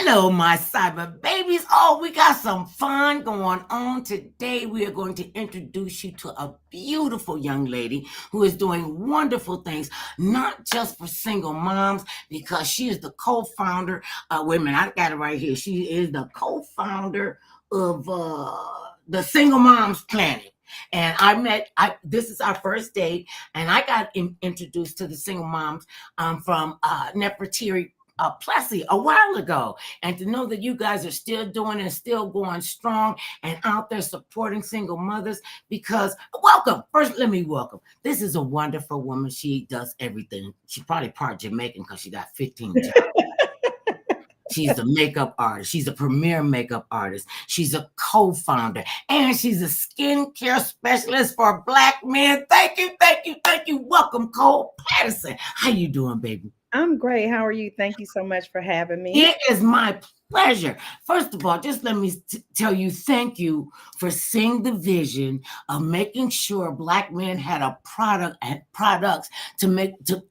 Hello, my cyber babies. Oh, we got some fun going on today. We are going to introduce you to a beautiful young lady who is doing wonderful things, not just for single moms, because she is the co-founder. Wait a minute, I got it right here. She is the co-founder of the Single Moms Planet. And this is our first date, and I got introduced to the single moms from Nefertiti Plessy a while ago. And to know that you guys are still doing and still going strong and out there supporting single mothers, because welcome. First, let me welcome. This is a wonderful woman. She does everything. She's probably part Jamaican because she got 15 jobs. She's the makeup artist. She's a premier makeup artist. She's a co-founder, and she's a skincare specialist for Black men. Thank you, thank you, thank you. Welcome, Cole Patterson. How you doing, baby? I'm great. How are you? Thank you so much for having me. It is my pleasure. First of all, just let me tell you, thank you for seeing the vision of making sure Black men had a product and products to make to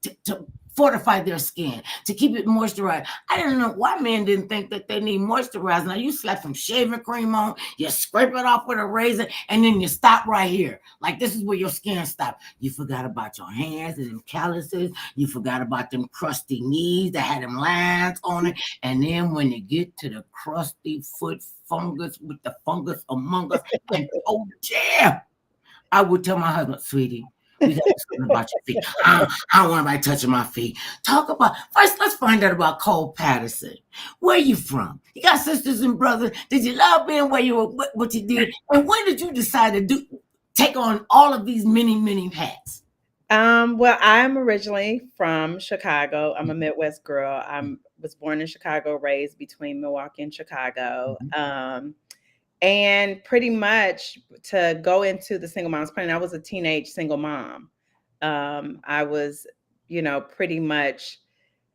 fortify their skin, to keep it moisturized. I didn't know why men didn't think that they need moisturizer. Now you slap some shaving cream on, you scrape it off with a razor, and then you stop right here. Like this is where your skin stops. You forgot about your hands and them calluses. You forgot about them crusty knees that had them lines on it. And then when you get to the crusty foot fungus with the fungus among us, and oh yeah, I would tell my husband, sweetie, we got to talk about your feet. I don't want anybody touching my feet. First, let's find out about Cole Patterson. Where you from? You got sisters and brothers. Did you love being where you were, what you did? And when did you decide to take on all of these many hats? Well, I'm originally from Chicago. I'm a Midwest girl. Was born in Chicago, raised between Milwaukee and Chicago. And pretty much to go into the single moms plan, I was a teenage single mom. I was, pretty much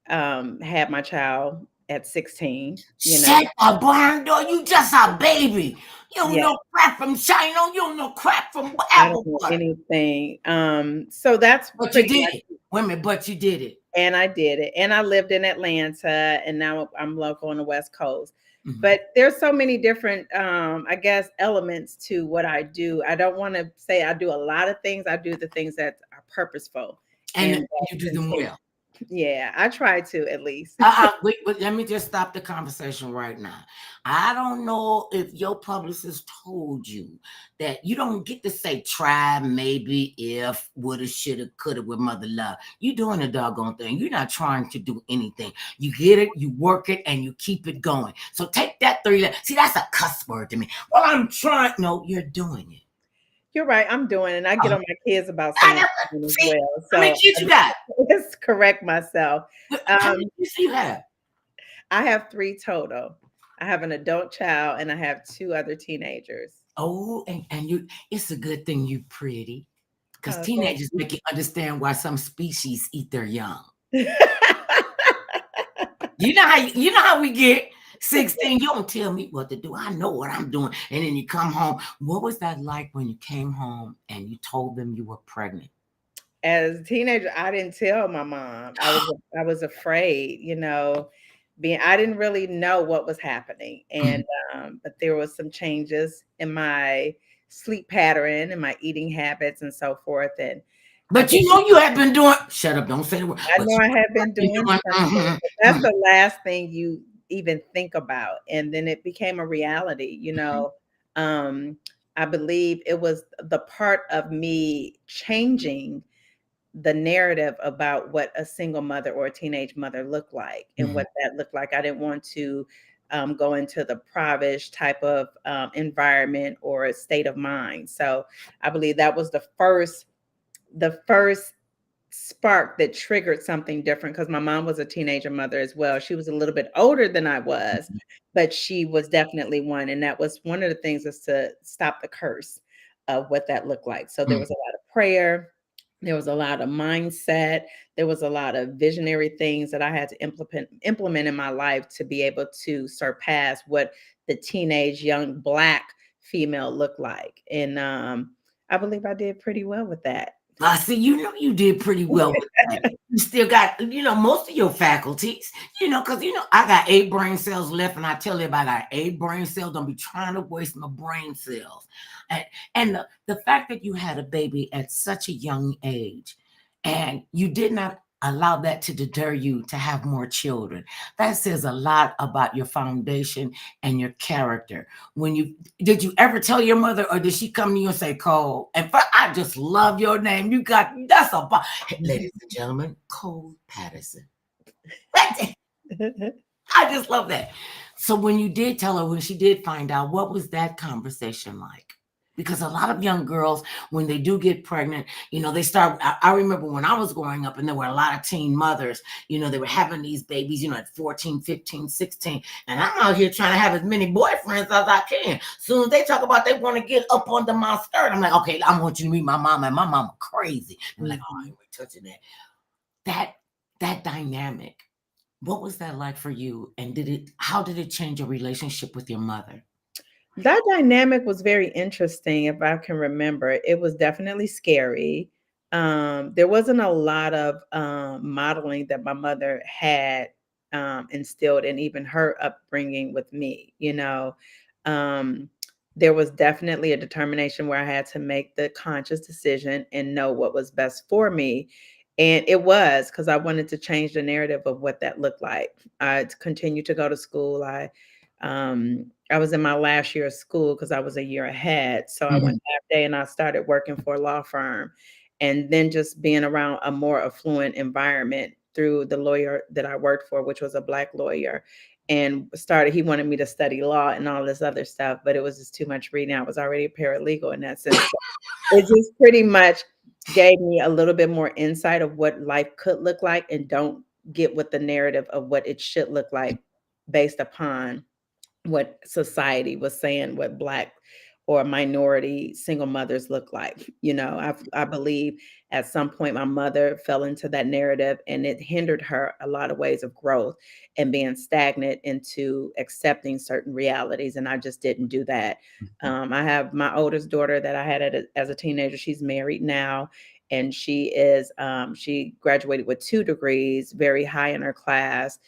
had my child at 16. Shut the barn door. You just a baby. You don't Yeah. know crap from China. You don't know crap from I don't apple know butter. anything. So that's But you did it. Women, but you did it. And I did it. And I lived in Atlanta, and now I'm local on the West Coast. But there's so many different, I guess, elements to what I do. I don't want to say I do a lot of things. I do the things that are purposeful. And you do them well. Yeah, I try to at least. Wait, let me just stop the conversation right now. I don't know if your publicist told you that you don't get to say try, maybe, if, woulda, shoulda, coulda with mother love. You're doing a doggone thing. You're not trying to do anything. You get it, you work it, and you keep it going. So take that 3 letters. See, that's a cuss word to me. Well, I'm trying. No, you're doing it. You're right. I'm doing it. And I get on my kids about saying it as well. So how many kids you got? Let's correct myself. How many kids do you have? I have 3 total. I have an adult child and I have 2 other teenagers. Oh, and you, it's a good thing you pretty. Because teenagers make you understand why some species eat their young. You know how we get 16. You don't tell me what to do. I know what I'm doing. And then you come home. What was that like when you came home and you told them you were pregnant? As a teenager, I didn't tell my mom. I was afraid, I didn't really know what was happening. And but there was some changes in my sleep pattern and my eating habits and so forth. But you have been doing. Shut up! Don't say the word. I know I have been doing. That's the last thing you even think about, and then it became a reality. I believe it was the part of me changing the narrative about what a single mother or a teenage mother looked like and what that looked like. I didn't want to go into the provish type of environment or a state of mind. So I believe that was the first spark that triggered something different, because my mom was a teenager mother as well. She was a little bit older than I was, but she was definitely one. And that was one of the things, is to stop the curse of what that looked like. So there was a lot of prayer. There was a lot of mindset. There was a lot of visionary things that I had to implement in my life to be able to surpass what the teenage young Black female looked like. And I believe I did pretty well with that. I see, you did pretty well with that. You still got, most of your faculties, because, I got 8 brain cells left, and I tell everybody I got 8 brain cells. Don't be trying to waste my brain cells. And, and the fact that you had a baby at such a young age, and you did not allow that to deter you to have more children, that says a lot about your foundation and your character. When you Did you ever tell your mother, or did she come to you and say, Cole? And I just love your name. That's ladies and gentlemen, Cole Patterson. I just love that. So when you did tell her, when she did find out, what was that conversation like? Because a lot of young girls, when they do get pregnant, they start. I remember when I was growing up, and there were a lot of teen mothers, they were having these babies, at 14, 15, 16. And I'm out here trying to have as many boyfriends as I can. Soon as they talk about they want to get up under my skirt, I'm like, okay, I want you to meet my mama, and my mama crazy. I'm like, oh, I ain't touching that. That dynamic. What was that like for you? And how did it change your relationship with your mother? That dynamic was very interesting, if I can remember. It was definitely scary. There wasn't a lot of modeling that my mother had instilled in even her upbringing with me. Um, there was definitely a determination where I had to make the conscious decision and know what was best for me. And it was because I wanted to change the narrative of what that looked like. I continued to go to school. I was in my last year of school because I was a year ahead. So I went Mhm. half day and I started working for a law firm. And then just being around a more affluent environment through the lawyer that I worked for, which was a Black lawyer, and he wanted me to study law and all this other stuff, but it was just too much reading. I was already a paralegal in that sense. It just pretty much gave me a little bit more insight of what life could look like, and don't get with the narrative of what it should look like based upon what society was saying what Black or minority single mothers look like. I believe at some point my mother fell into that narrative, and it hindered her a lot of ways of growth and being stagnant into accepting certain realities. And I just didn't do that. I have my oldest daughter that I had as a teenager. She's married now, and she graduated with 2 degrees, very high in her class.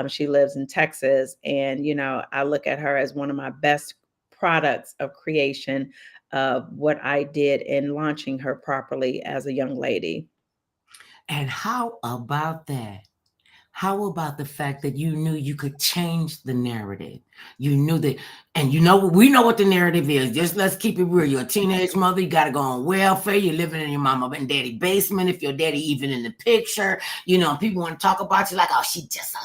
She lives in Texas, and I look at her as one of my best products of creation of what I did in launching her properly as a young lady. And how about that? How about the fact that you knew you could change the narrative? You knew that, and we know what the narrative is. Just let's keep it real. You're a teenage mother. You got to go on welfare. You're living in your mama and daddy basement. If your daddy even in the picture, people want to talk about you like, oh, she just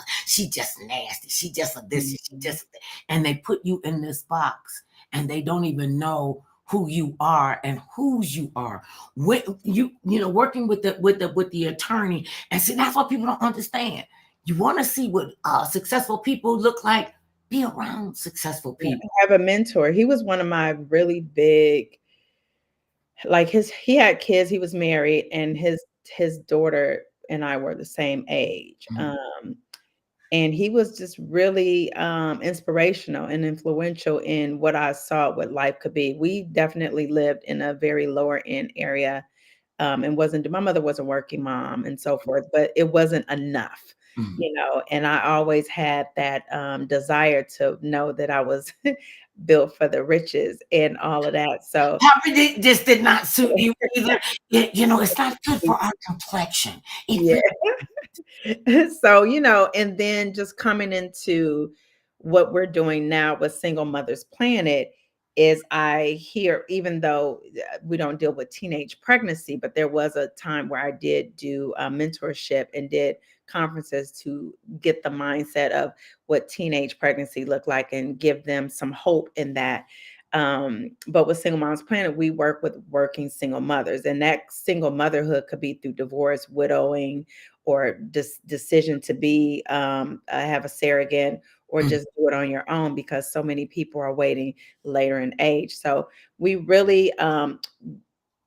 nasty. She just a this. She Mhm. just, and they put you in this box, and they don't even know who you are and whose you are. When working with the attorney, and see, that's what people don't understand. You want to see what successful people look like? Be around successful Yeah, people. I have a mentor. He was one of my really big, like he had kids, he was married, and his daughter and I were the same age. Mhm. And he was just really inspirational and influential in what I saw what life could be. We definitely lived in a very lower end area, and wasn't my mother was a working mom and so forth, but it wasn't enough, Mhm. and I always had that desire to know that I was built for the riches and all of that. So Poverty just did not suit you either. It's not good for our complexion. It yeah. really. So, and then just coming into what we're doing now with Single Mothers Planet is I hear, even though we don't deal with teenage pregnancy, but there was a time where I did do mentorship and did conferences to get the mindset of what teenage pregnancy looked like and give them some hope in that. But with Single Moms Planet, we work with working single mothers, and that single motherhood could be through divorce, widowing, or decision to be have a surrogate, or Mm. just do it on your own because so many people are waiting later in age. So we really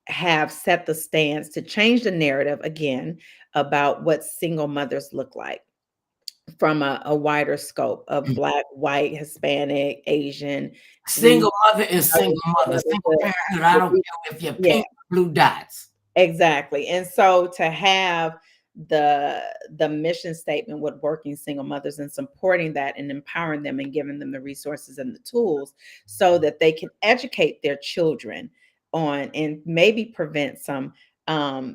have set the stance to change the narrative again about what single mothers look like from a wider scope of Mm. Black, white, Hispanic, Asian. We Single mother is single mother. Single motherhood. parenthood. I don't care if you're Yeah, pink or blue dots. Exactly. And so to have the mission statement with working single mothers and supporting that and empowering them and giving them the resources and the tools so that they can educate their children on and maybe prevent some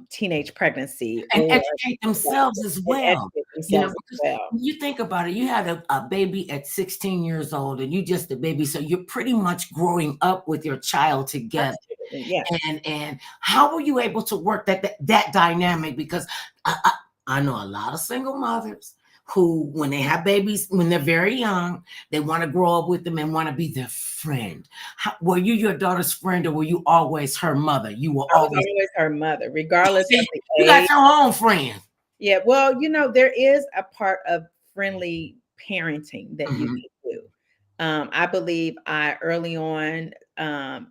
teenage pregnancy And or educate themselves as and well. educate You know, themselves as because well. when you think about it, you had a baby at 16 years old and you just a baby. So you're pretty much growing up with your child together. Absolutely. Yes. And how were you able to work that dynamic? Because I know a lot of single mothers who, when they have babies, when they're very young, they want to grow up with them and want to be their friend. Were you your daughter's friend, or were you always her mother? You were I was always always her mother, regardless of see, the you got age. your own friend. Yeah, well, there is a part of friendly parenting that you Mhm, can do. I believe I early on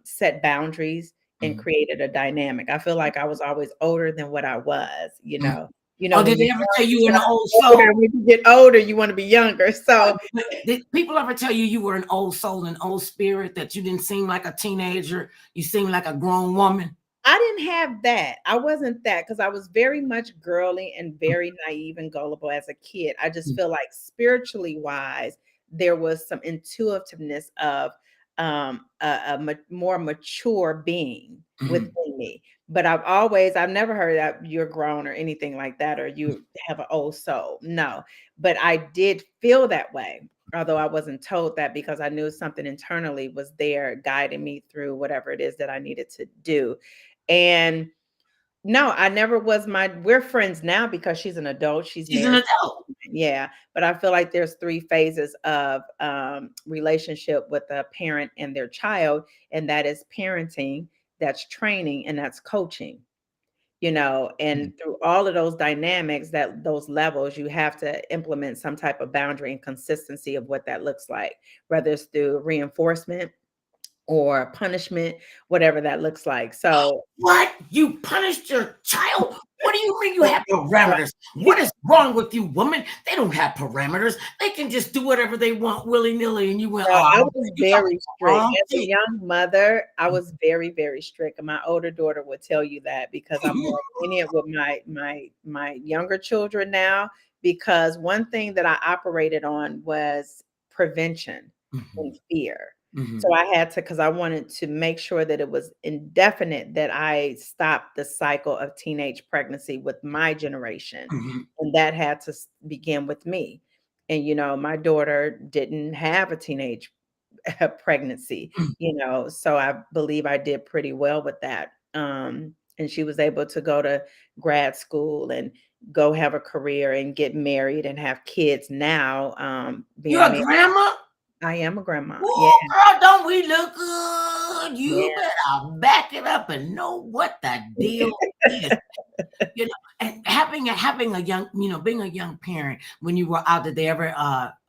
set boundaries and mhm, created a dynamic. I feel like I was always older than what I was, you mhm. know. Or When did you're they ever tell young, you you were an want to old be older. soul? When you get older, you want to be younger. So But did people ever tell you you were an old soul, an old spirit, that you didn't seem like a teenager? You seemed like a grown woman? I didn't have that. I wasn't that because I was very much girly and very naive and gullible as a kid. I just Mhm, feel like spiritually wise, there was some intuitiveness of more mature being mhm, within me. But I've never heard that you're grown or anything like that, or you have an old soul. No, but I did feel that way. Although I wasn't told that because I knew something internally was there guiding me through whatever it is that I needed to do. And no, I never was we're friends now because she's an adult, she's she's an married. adult. Yeah, but I feel like there's 3 phases of, relationship with a parent and their child, and that is parenting, that's training, and that's coaching, and Mhm, through all of those dynamics, those levels, you have to implement some type of boundary and consistency of what that looks like, whether it's through reinforcement or punishment, whatever that looks like. So what? You punished your child? What do you mean you have parameters? What is wrong with you, woman? They don't have parameters. They can just do whatever they want willy-nilly. And you went, Well, oh, I was you talking very the strict. wrong As a thing. young mother, I was very, very strict, and my older daughter would tell you that because I'm more lenient with my younger children now, because one thing that I operated on was prevention and Mhm, fear. So mhm, I had to, because I wanted to make sure that it was indefinite, that I stopped the cycle of teenage pregnancy with my generation, mhm, and that had to begin with me. And my daughter didn't have a teenage pregnancy, mhm. so I believe I did pretty well with that. And she was able to go to grad school and go have a career and get married and have kids now, You being a married. grandma? I am a grandma. Yeah, Oh, girl, don't we look good? You yeah. better back it up and know what the deal is. You know, and having a young, being a young parent when you were out, did they ever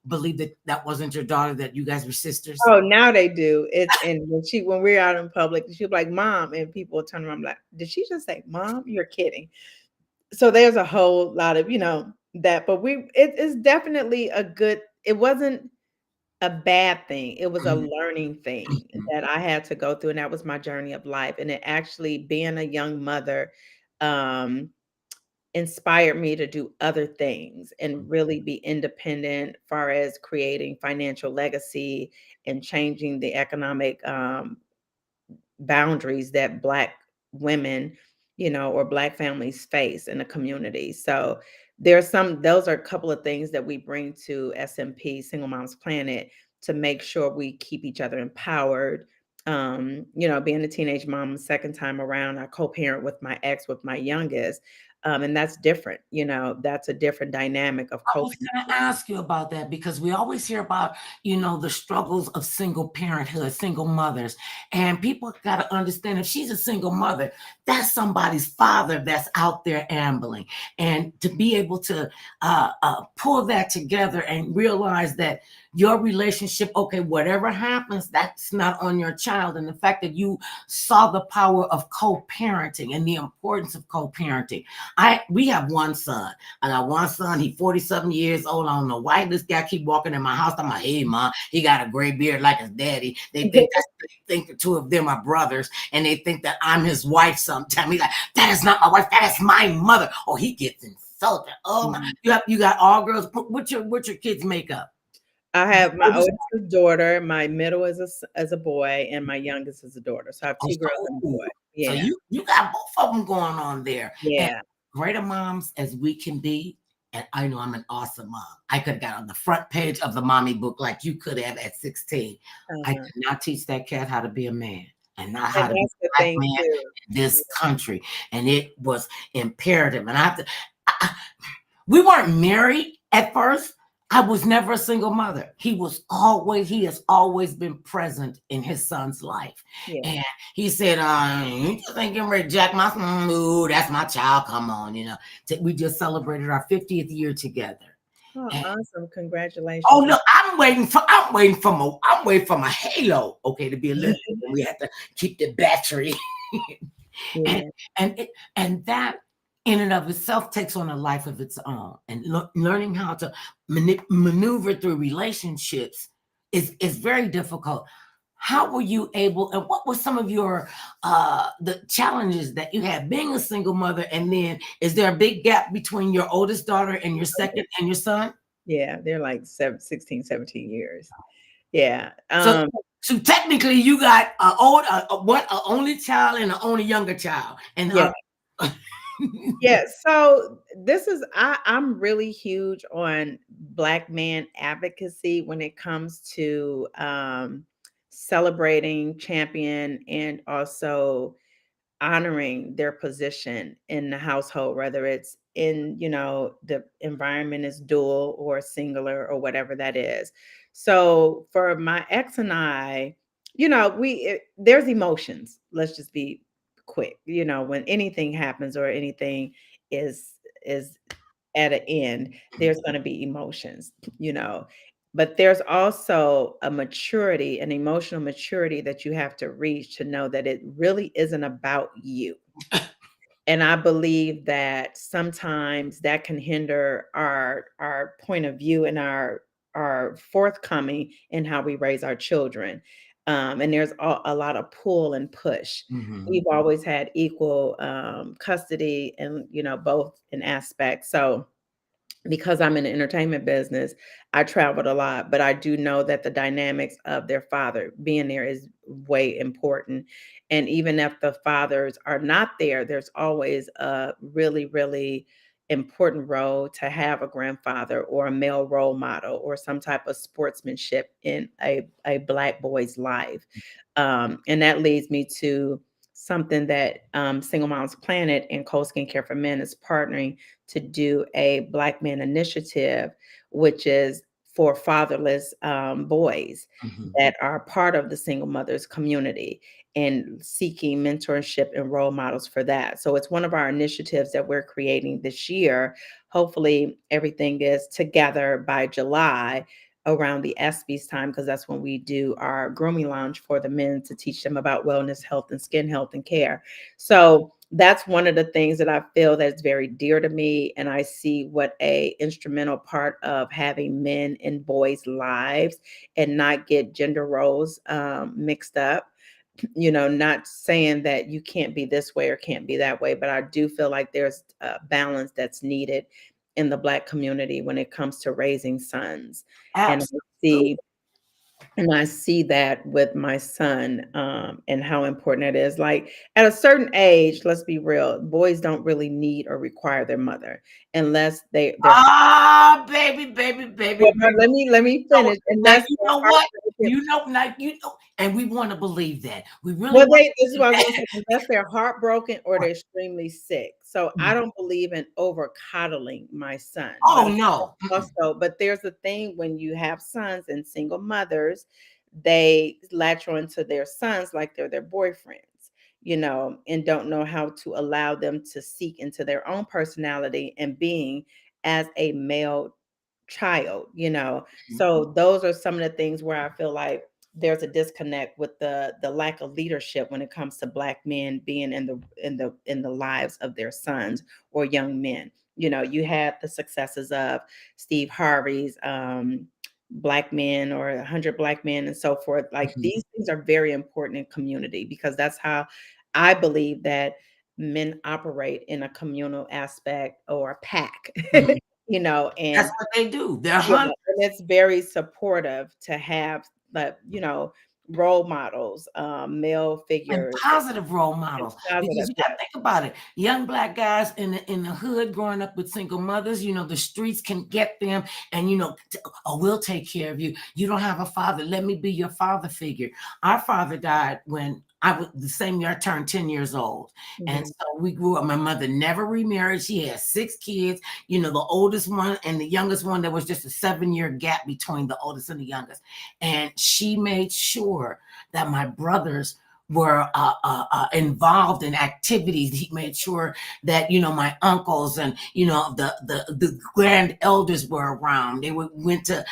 believe that that wasn't your daughter, that you guys were sisters? Oh, now they do. And when we're out in public, she'll be like, "Mom," and people will turn around like, "Did she just say mom? You're kidding." So there's a whole lot of, that, but it's definitely it wasn't a bad thing. It was a Mhm, learning thing mhm, that I had to go through, and that was my journey of life. And it actually, being a young mother, um, inspired me to do other things and really be independent far as creating financial legacy and changing the economic boundaries that Black women, or Black families face in the community. So those are a couple of things that we bring to SMP, Single Moms Planet, to make sure we keep each other empowered. Being a teenage mom, second time around, I co-parent with my ex, with my youngest. And that's different, that's a different dynamic of I was co-parent. going to ask you about that because we always hear about, the struggles of single parenthood, single mothers. And people got to understand, if she's a single mother, that's somebody's father that's out there ambling. And to be able to pull that together and realize that your relationship, okay, whatever happens, that's not on your child. And the fact that you saw the power of co parenting and the importance of co parenting. We have one son. I got one son. He 40-something years old. I don't know why this guy keep walking in my house. I'm like, hey, mom, he got a gray beard like his daddy. They think the two of them are brothers, and they think that I'm his wife. Sometimes he's like, that is not my wife. That is my mother. Oh, he gets insulted. Oh my, Mhm. you got all girls. What's your kids makeup? I The have my oldest. oldest is a daughter, my middle is a boy, and my youngest is a daughter. So I have Oh, 2 girls and a boy. so Yeah. you got both of them going on there. And Yeah. greater moms as we can be, and I know I'm an awesome mom. I could have got on the front page of the mommy book like you could have at 16. I Uh-huh. could not teach that cat how to be a man and not how And to be that's the a black thing man too. in this Yeah. country. And it was imperative. And I have to, we weren't married at first. I was never a single mother. He has always been present in his son's life. Yeah. And he said, you just ain't getting ready to jack my son. No, that's my child. Come on, We just celebrated our 50th year together. Oh, And awesome. oh Congratulations. no, I'm waiting for my halo, okay, to be a little. We have to keep the battery. and Yeah. and it and that in and of itself takes on a life of its own, and learning how to maneuver through relationships is very difficult. How were you able, and what were some of your the challenges that you had being a single mother, and then is there a big gap between your oldest daughter and your second and your son? Yeah, they're like 16, 17 years. Yeah. So so technically you got a only child and an only younger child, and Yeah. Yeah, so this is I'm really huge on Black man advocacy when it comes to celebrating, champion, and also honoring their position in the household, whether it's in, the environment is dual or singular or whatever that is. So for my ex and I, there's emotions. Let's just be quick. When anything happens or anything is at an end, there's going to be emotions, you know. But there's also a maturity, an emotional maturity that you have to reach to know that it really isn't about you. And I believe that sometimes that can hinder our point of view and our forthcoming in how we raise our children. And there's a lot of pull and push. Mhm. We've always had equal custody and both in aspects. So because I'm in the entertainment business, I traveled a lot, but I do know that the dynamics of their father being there is way important. And even if the fathers are not there, there's always a really, really important role to have a grandfather or a male role model or some type of sportsmanship in a Black boy's life. And that leads me to something that Single Moms Planet and Cold Skincare for Men is partnering to do a Black Man Initiative, which is for fatherless boys Mhm. that are part of the single mothers community and seeking mentorship and role models for that. So it's one of our initiatives that we're creating this year. Hopefully, everything is together by July around the ESPYS time, because that's when we do our grooming lounge for the men to teach them about wellness, health, and skin health and care. So that's one of the things that I feel that's very dear to me. And I see what a instrumental part of having men in boys' lives and not get gender roles mixed up. Not saying that you can't be this way or can't be that way, but I do feel like there's a balance that's needed in the Black community when it comes to raising sons. And I Absolutely. see and I see that with my son, and how important it is. Like at a certain age, let's be real, boys don't really need or require their mother unless they're Ah, baby, baby, baby, well, but baby. let me So, finish. now Unless you they're know what? heartbroken. And we want to believe that. We really Well, want this is to what I was believe gonna say, unless they're heartbroken or that. they're extremely sick. So I don't believe in over coddling my son, but Oh no. but there's a thing when you have sons and single mothers, they latch on to their sons like they're their boyfriends, and don't know how to allow them to seek into their own personality and being as a male child. So those are some of the things where I feel like there's a disconnect with the lack of leadership when it comes to Black men being in the lives of their sons or young men. You know, you had the successes of Steve Harvey's Black Men or 100 Black Men and so forth. Like Mhm. these things are very important in community because that's how I believe that men operate in a communal aspect or a pack, Mhm. you know, That's and what they do. They're yeah, hunters. and it's very supportive to have the, role models, male And figures positive role and models, because positive, you got to yes. think about it. Young Black guys in the hood growing up with single mothers, the streets can get them, and oh, we'll take care of you. You don't have a father. Let me be your father figure. Our father died when I was the same year I turned 10 years old. And Mhm. so we grew up. My mother never remarried. She had 6 kids, the oldest one and the youngest one. There was just a 7-year gap between the oldest and the youngest. And she made sure that my brothers were involved in activities. He made sure that my uncles and the grand elders were around. Went to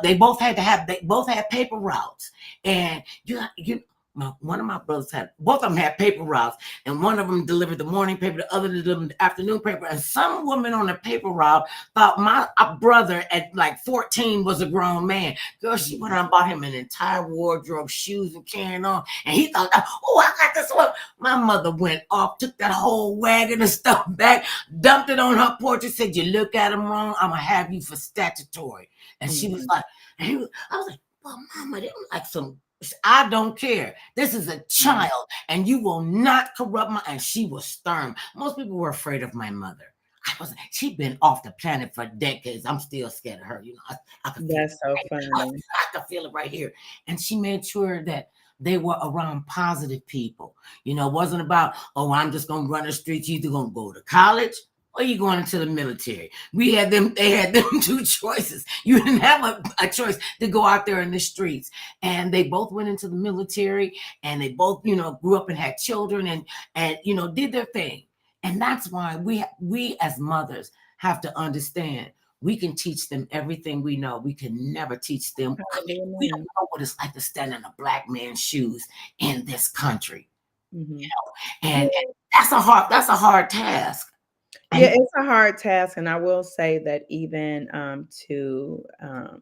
they both had paper routes, and one of my brothers had both of them had paper routes, and one of them delivered the morning paper, the other delivered the afternoon paper. And some woman on the paper route thought my brother at like 14 was a grown man. Girl, she went out and bought him an entire wardrobe, shoes, and carrying on. And he thought, oh, I got this one. My mother went off, took that whole wagon of stuff back, dumped it on her porch, and said, you look at him wrong, I'm going to have you for statutory. And she was Mhm. like, I was like, well, Mama, they don't like some. I don't care. This is a Mhm. child, and you will not corrupt my. And she was stern. Most people were afraid of my mother. She'd been off the planet for decades. I'm still scared of her. I could feel it. That's so I, funny. I could feel it right here. And she made sure that they were around positive people. It wasn't about, oh, I'm just gonna run the streets. You either gonna go to college or you going into the military. They had them two choices. You didn't have a choice to go out there in the streets. And they both went into the military, and they both, grew up and had children, and did their thing. And that's why we as mothers have to understand we can teach them everything we know. We can never teach them. How to be a We don't man. know what it's like to stand in a Black man's shoes in this country. Mhm. And that's a hard task. Yeah, And it's a hard task, and I will say that even to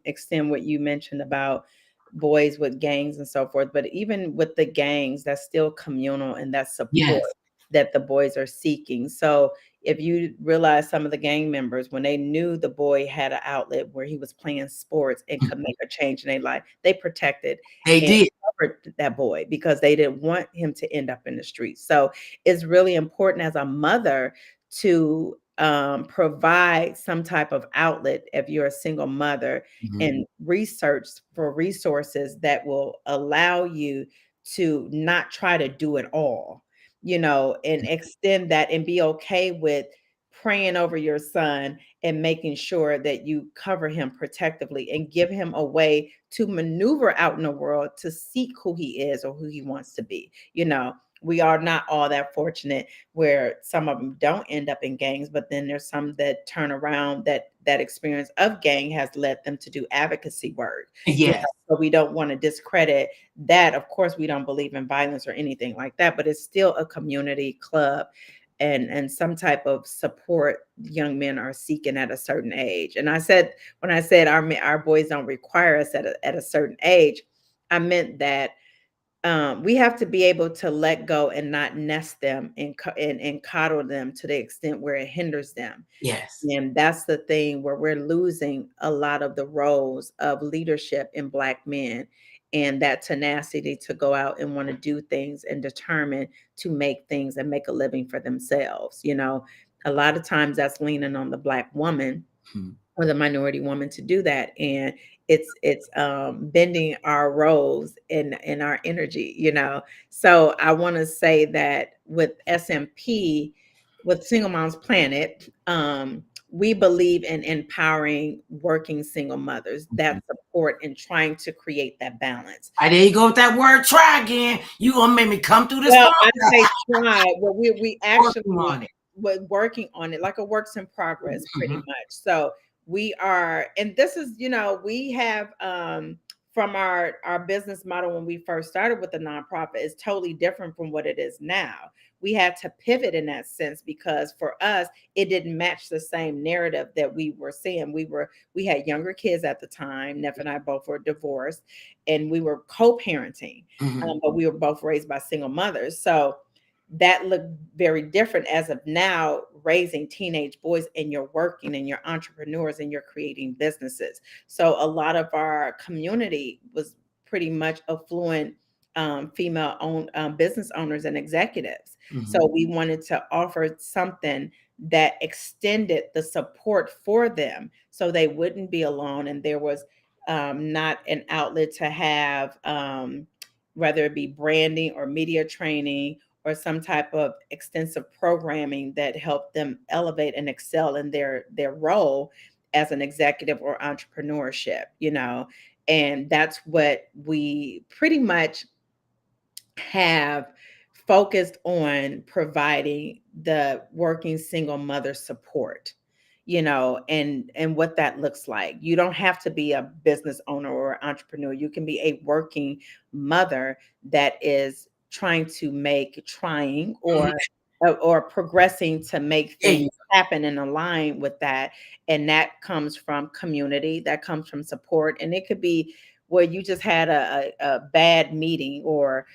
extend what you mentioned about boys with gangs and so forth, but even with the gangs, that's still communal and that's support yes. that the boys are seeking. So if you realize some of the gang members, when they knew the boy had an outlet where he was playing sports and could make a change in their life, they protected They and did. covered that boy because they didn't want him to end up in the streets. So it's really important as a mother to provide some type of outlet if you're a single mother Mhm. and research for resources that will allow you to not try to do it all, and extend that and be okay with praying over your son and making sure that you cover him protectively and give him a way to maneuver out in the world to seek who he is or who he wants to be. We are not all that fortunate where some of them don't end up in gangs, but then there's some that turn around that experience of gang has led them to do advocacy work. Yes. So we don't want to discredit that. Of course, we don't believe in violence or anything like that, but it's still a community club and some type of support young men are seeking at a certain age. And when I said our boys don't require us at a certain age, I meant that we have to be able to let go and not nest them and coddle them to the extent where it hinders them. Yes. And that's the thing where we're losing a lot of the roles of leadership in Black men and that tenacity to go out and want to do things and determine to make things and make a living for themselves. A lot of times that's leaning on the Black woman Mhm. or the minority woman to do that, and it's bending our roles in our energy. So I want to say that with SMP, with Single Moms Planet, we believe in empowering working single mothers that Mhm. support and trying to create that balance. All right, there you go with that word try again. You gonna make me come through this Well, phone. I say try, but we Working actually on it. we're working on it like a works in progress pretty Mhm. much. So we are, and this is, we have from our business model when we first started with the nonprofit is totally different from what it is now. We had to pivot in that sense because for us it didn't match the same narrative that we were seeing. We had younger kids at the time. Neff and I both were divorced, and we were co-parenting, Mm-hmm. but we were both raised by single mothers. So that looked very different as of now, raising teenage boys, and you're working and you're entrepreneurs and you're creating businesses. So a lot of our community was pretty much affluent, female owned, business owners and executives. So Mm-hmm. we wanted to offer something that extended the support for them so they wouldn't be alone, and there was not an outlet to have, whether it be branding or media training or some type of extensive programming that helped them elevate and excel in their role as an executive or entrepreneurship, and that's what we pretty much have focused on, providing the working single mother support, and what that looks like. You don't have to be a business owner or entrepreneur. You can be a working mother that is trying or progressing to make Yeah, things happen and align with that. And that comes from community, that comes from support, and it could be where you just had a bad meeting, or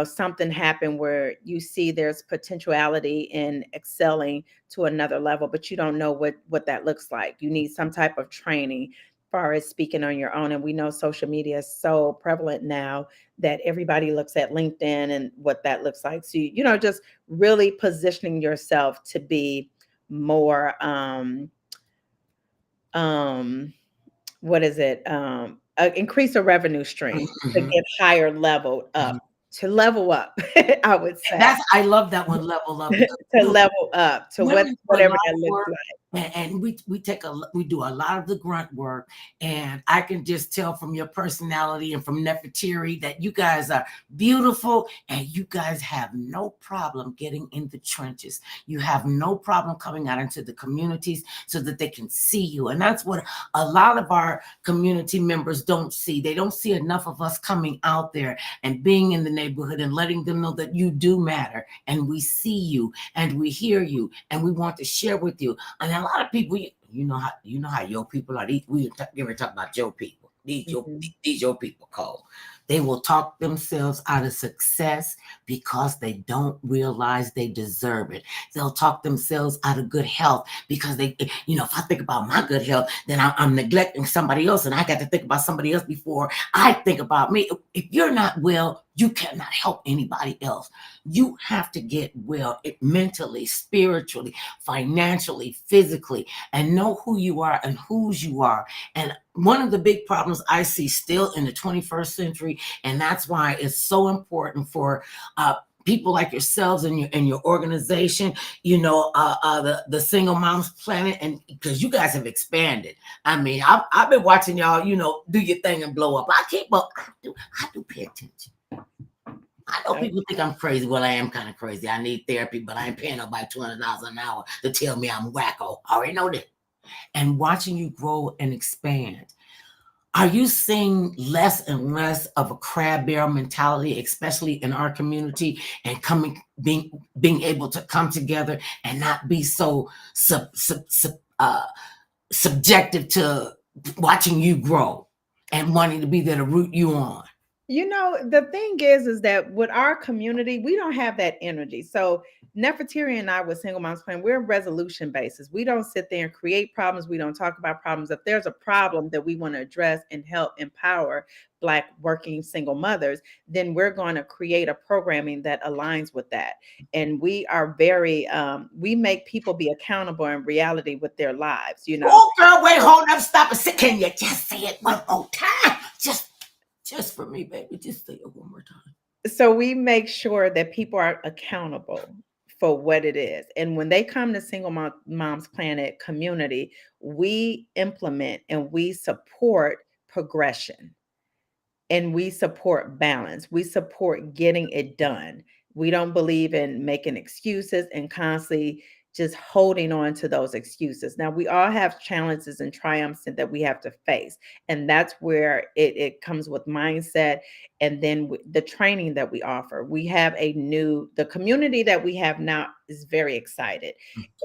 something happened where you see there's potentiality in excelling to another level, but you don't know what that looks like. You need some type of training as far as speaking on your own. And we know social media is so prevalent now that everybody looks at LinkedIn and what that looks like. So just really positioning yourself to be more um what is it? Increase a revenue stream to mm-hmm. get higher leveled Mm-hmm. up, to level up, I would say, I love that one, level up, because to level up to women do a lot whatever that of looks work, like. and we do a lot of the grunt work, and I can just tell from your personality and from Nefertiri that you guys are beautiful, and you guys have no problem getting in the trenches. You have no problem coming out into the communities so that they can see you, and that's what a lot of our community members don't see. They don't see enough of us coming out there and being in the neighborhood and letting them know that you do matter, and we see you and we hear you and we want to share with you. And a lot of people, you know how your people are. We never talk about your people. Mhm. These your people, Cole. They will talk themselves out of success because they don't realize they deserve it. They'll talk themselves out of good health because if I think about my good health, then I'm neglecting somebody else, and I got to think about somebody else before I think about me. If you're not well, you cannot help anybody else. You have to get well mentally, spiritually, financially, physically, and know who you are and whose you are. And one of the big problems I see still in the 21st century, and that's why it's so important for people like yourselves and your organization, the Single Moms Planet, and because you guys have expanded. I mean, I've been watching y'all, do your thing and blow up. I keep up. I do pay attention. I know Okay. people think I'm crazy. Well, I am kind of crazy. I need therapy, but I ain't paying nobody $200 an hour to tell me I'm wacko. I already know that. And watching you grow and expand, are you seeing less and less of a crab barrel mentality, especially in our community, and being able to come together and not be so subjective to watching you grow and wanting to be there to root you on? The thing is that with our community, we don't have that energy. So Nefertiri and I with Single Moms Plan, we're resolution basis. We don't sit there and create problems. We don't talk about problems. If there's a problem that we want to address and help empower Black working single mothers, then we're going to create a programming that aligns with that. And we are we make people be accountable in reality with their lives. Oh, girl, wait, hold up, stop a second. Can you just say it one more time? Just for me, baby. Just say it one more time. So we make sure that people are accountable for what it is. And when they come to Moms Planet community, we implement and we support progression, and we support balance. We support getting it done. We don't believe in making excuses and constantly just holding on to those excuses. Now, we all have challenges and triumphs that we have to face. And that's where it comes with mindset. And then the training that we offer. We have the community that we have now is very excited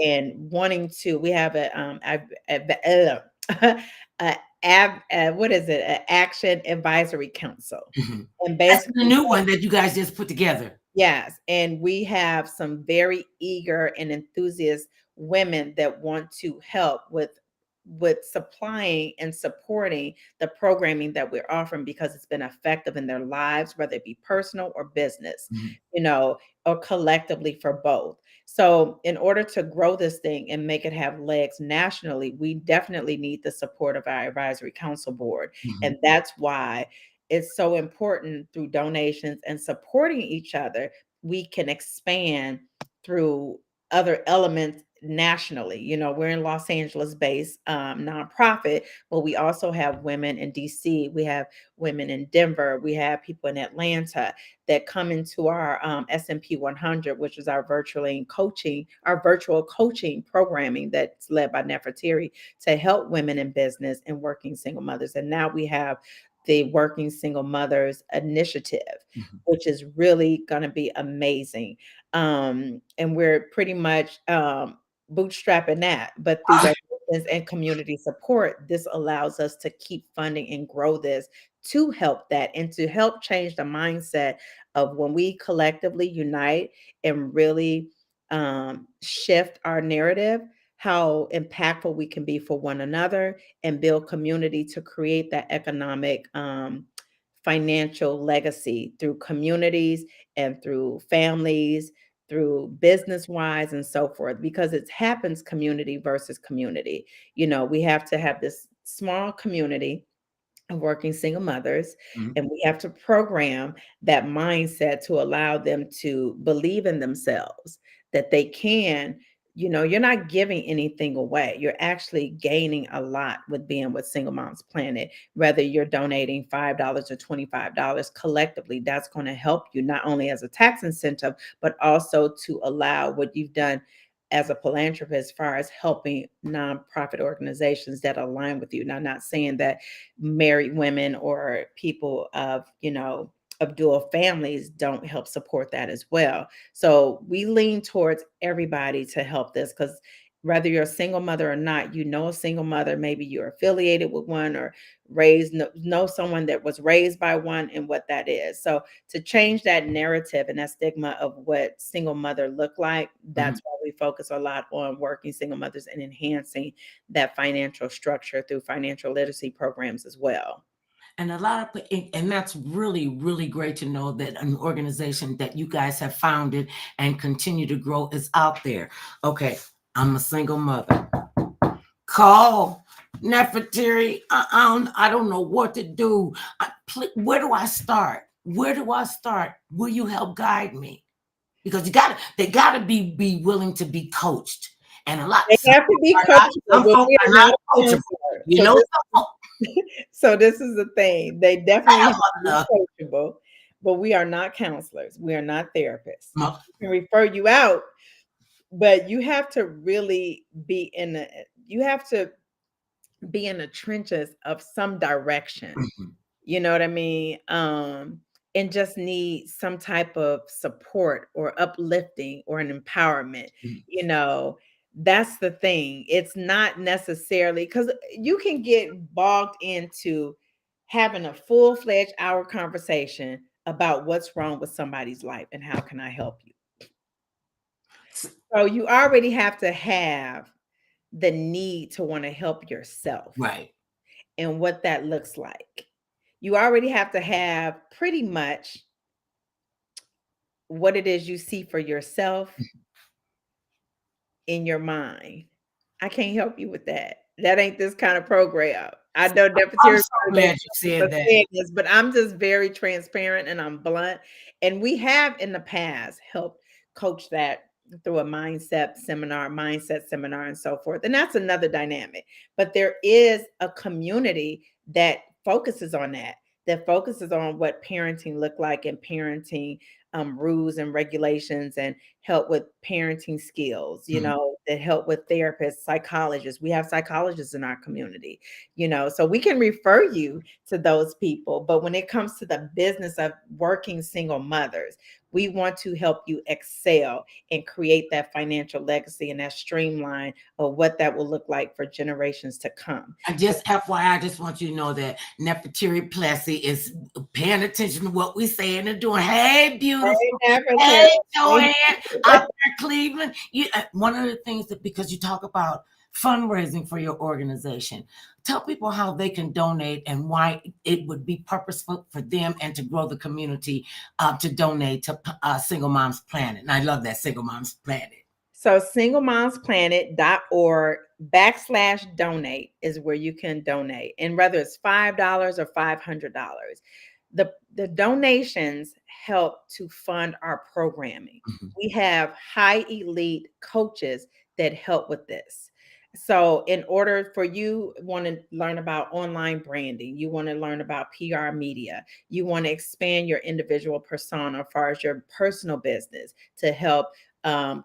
and wanting to, we have what is it? An action advisory council. Mhm. And That's the basically, new one that you guys just put together. yes, and we have some very eager and enthusiast women that want to help with supplying and supporting the programming that we're offering because it's been effective in their lives, whether it be personal or business, Mhm, you know, or collectively for both. So, in order to grow this thing and make it have legs nationally, we definitely need the support of our advisory council board. mhm, And that's why it's so important through donations and supporting each other, we can expand through other elements nationally. You know, we're in Los Angeles based nonprofit, but we also have women in DC, we have women in Denver, we have people in Atlanta that come into our S&P 100, which is our virtual coaching programming that's led by Nefertiri to help women in business and working single mothers. And now we have the Working Single Mothers Initiative, mhm. which is really going to be amazing. And we're pretty much bootstrapping that, but through donations and community support, this allows us to keep funding and grow this to help that and to help change the mindset of when we collectively unite and really shift our narrative, how impactful we can be for one another and build community to create that economic financial legacy through communities and through families, through business wise and so forth, because it happens community versus community. You know, we have to have this small community of working single mothers, Mhm, and we have to program that mindset to allow them to believe in themselves, that they can, you know, you're not giving anything away. You're actually gaining a lot with being with Single Moms Planet. Whether you're donating $5 or $25 collectively, that's going to help you not only as a tax incentive, but also to allow what you've done as a philanthropist as far as helping nonprofit organizations that align with you. Now, not saying that married women or people of, you know, of dual families don't help support that as well. So we lean towards everybody to help this because whether you're a single mother or not, you know a single mother, maybe you're affiliated with one or know someone that was raised by one and what that is. So to change that narrative and that stigma of what single mother look like, mhm. that's why we focus a lot on working single mothers and enhancing that financial structure through financial literacy programs as well. And a lot of, and that's really, really great to know that an organization that you guys have founded and continue to grow is out there. Okay, I'm a single mother. Call Nefertiri. I don't know what to do. Where do I start? Where do I start? Will you help guide me? Because they gotta be willing to be coached. And a lot, They some have to folk be are not, coachable, some but folk we are are not not a coachable. counselor. You know, some folk, So this is the thing. They definitely have to be uh, coachable, but we are not counselors. We are not therapists. uh, We can refer you out, but you have to really be in the you have to be in the trenches of some direction. mhm, You know what I mean? And just need some type of support or uplifting or an empowerment. mhm, You know, that's the thing. It's not necessarily because you can get bogged into having a full-fledged hour conversation about what's wrong with somebody's life and how can I help you. So you already have to have the need to want to help yourself right. and what that looks like. You already have to have pretty much what it is you see for yourself in your mind. I can't help you with that. That ain't this kind of program. I know I'm Nefertiri so probably glad don't you for said that. saying this, but I'm just very transparent and I'm blunt. And we have in the past helped coach that through a mindset seminar, and so forth. And that's another dynamic. But there is a community that focuses on that, that focuses on what parenting look like and parenting rules and regulations and help with parenting skills, Mhm. that help with therapists, psychologists. We have psychologists in our community, so we can refer you to those people. But when it comes to the business of working single mothers, we want to help you excel and create that financial legacy and that streamline of what that will look like for generations to come. And just FYI, I just want you to know that Nefertiti Plessy is paying attention to what we're saying and doing. Hey, Hey, beautiful. Africa. Hey, Joanne, out there, Cleveland. One of the things that, because you talk about fundraising for your organization, tell people how they can donate and why it would be purposeful for them and to grow the community to donate to Single Moms Planet. And I love that, Single Moms Planet. So singlemomsplanet.org/donate is where you can donate. And whether it's $5 or $500, the donations help to fund our programming. Mhm. We have high elite coaches that help with this. So in order for you want to learn about online branding, you want to learn about PR media, you want to expand your individual persona as far as your personal business to help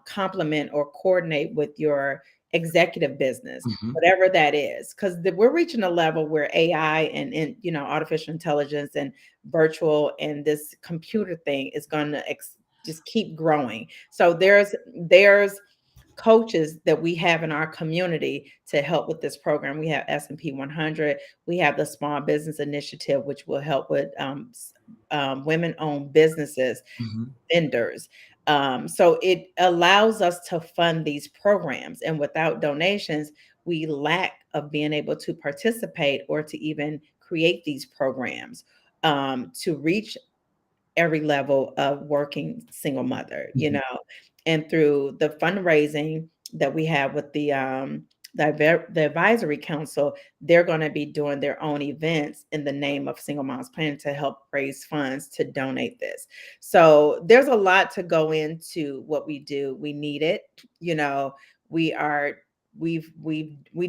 complement or coordinate with your executive business, Mhm. whatever that is, because we're reaching a level where AI and artificial intelligence and virtual and this computer thing is going to just keep growing. So there's coaches that we have in our community to help with this program. We have S&P 100. We have the Small Business Initiative, which will help with women-owned businesses, Mhm. vendors. So it allows us to fund these programs. And without donations, we lack of being able to participate or to even create these programs to reach every level of working single mother, Mhm. and through the fundraising that we have with the advisory council, they're going to be doing their own events in the name of Single Moms Planning to help raise funds to donate this. So there's a lot to go into what we do. We need it. We are we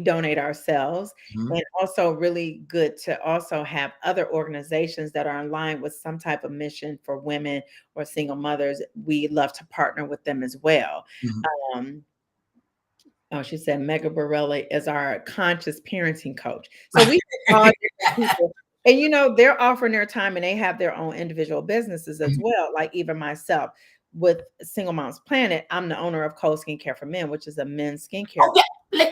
donate ourselves, Mhm. and also really good to also have other organizations that are in line with some type of mission for women or single mothers. We love to partner with them as well. Mhm. Um, oh, she said Mega Borelli is our conscious parenting coach. So we have all different people. And they're offering their time and they have their own individual businesses as Mhm. well. Like even myself with Single Moms Planet, I'm the owner of Cold Skincare for Men, which is a men's skincare. Oh, yeah.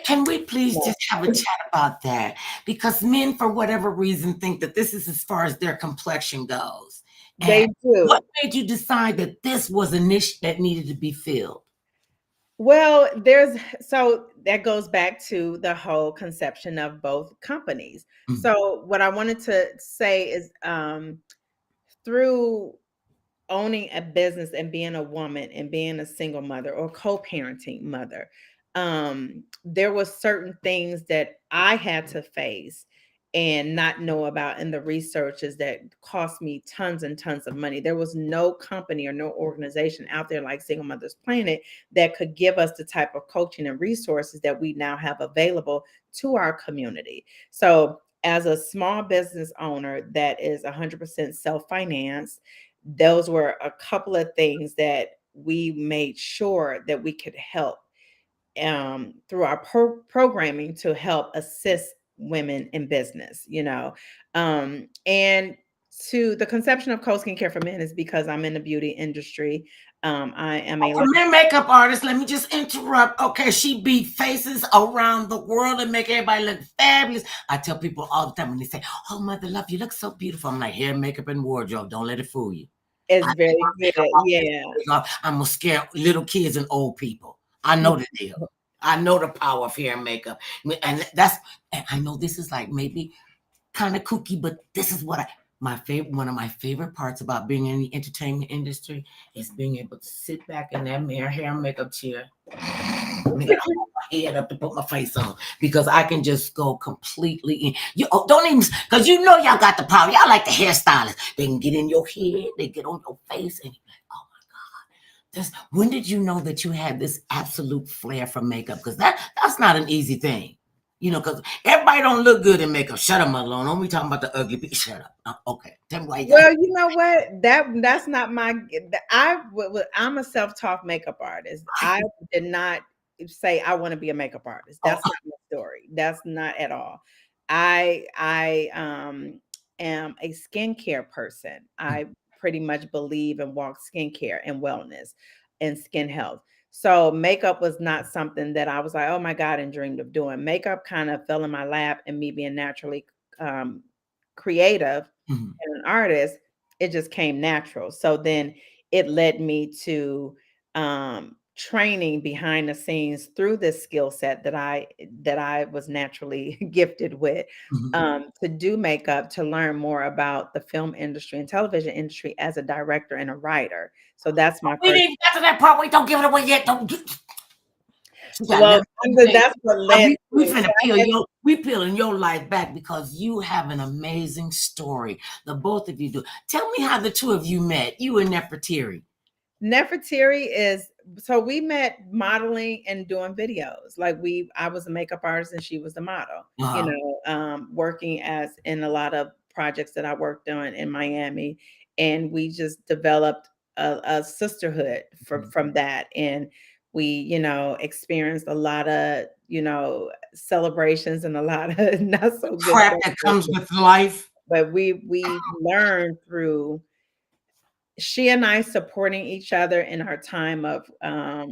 Can we please just have a chat about that? Because men, for whatever reason, think that this is as far as their complexion goes. And They what do. made you decide that this was a niche that needed to be filled? Well, so that goes back to the whole conception of both companies. Mhm. So what I wanted to say is through owning a business and being a woman and being a single mother or co-parenting mother, there was certain things that I had to face and not know about in the researches that cost me tons and tons of money. There was no company or no organization out there like Single Mothers Planet that could give us the type of coaching and resources that we now have available to our community. So as a small business owner that is 100% self-financed, those were a couple of things that we made sure that we could help through our programming to help assist women in business, and to the conception of cold skincare for men is because I'm in the beauty industry. I am Oh, a for men makeup artists, let me just interrupt. Okay, she beat faces around the world and make everybody look fabulous. I tell people all the time when they say, "Oh, mother love, you look so beautiful." I'm like, hair, makeup, and wardrobe. Don't let it fool you. I is take my very good. makeup off, Yeah. I'm gonna scare little kids and old people. I know the deal. I know the power of hair and makeup, and I know this is like maybe kind of kooky, but this is what my favorite. One of my favorite parts about being in the entertainment industry is being able to sit back in that hair and makeup chair. I gotta hold my head up to put my face on because I can just go completely in. You don't even because y'all got the power. Y'all like the hairstylist. They can get in your head, they get on your face, and you're like, oh my god. When did you know that you had this absolute flair for makeup? Because that's not an easy thing. Because everybody don't look good in makeup. Shut up, Malone. Don't be talking about the ugly people. Shut up. Okay. Tell me why you got. Well, you know what? That's not my. I'm a self-taught makeup artist. I did not say I want to be a makeup artist. Oh, That's not my story. That's not at all. I am a skincare person. I pretty much believe and walk skincare and wellness and skin health. So makeup was not something that I was like, oh my God, and dreamed of doing. Makeup kind of fell in my lap, and me being naturally um, creative mhm, and an artist, it just came natural. So then it led me to training behind the scenes through this skill set that I was naturally gifted with, mhm. to do makeup, to learn more about the film industry and television industry as a director and a writer. So that's my We first. didn't get to that part. We don't give it away yet. Don't. You got Well, nothing to say. that's what led to We it. So finna I peel guess we peeling your life back because you have an amazing story. The both of you do. Tell me how the two of you met. You and Nefertiri. Nefertiri is so we met modeling and doing videos. Like I was a makeup artist and she was the model, Uh-huh. working as in a lot of projects that I worked on in Miami. And we just developed a sisterhood from that. And we, experienced a lot of, celebrations and a lot of not so good Crap that comes things. with life. But we learned through she and I supporting each other in our time of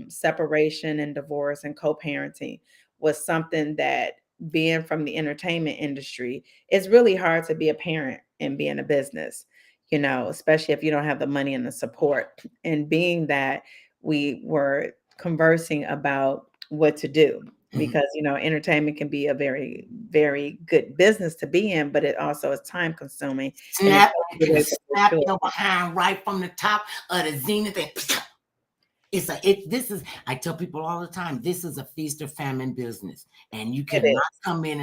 separation and divorce and co-parenting was something that, being from the entertainment industry, it's really hard to be a parent and be in a business, especially if you don't have the money and the support. And being that we were conversing about what to do, Mhm. because entertainment can be a very, very good business to be in, but it also is time consuming and it Snap. takes you It'll away from your snap children. your behind right from the top of the zenith. And this is, I tell people all the time, this is a feast or famine business. And you It cannot is. come in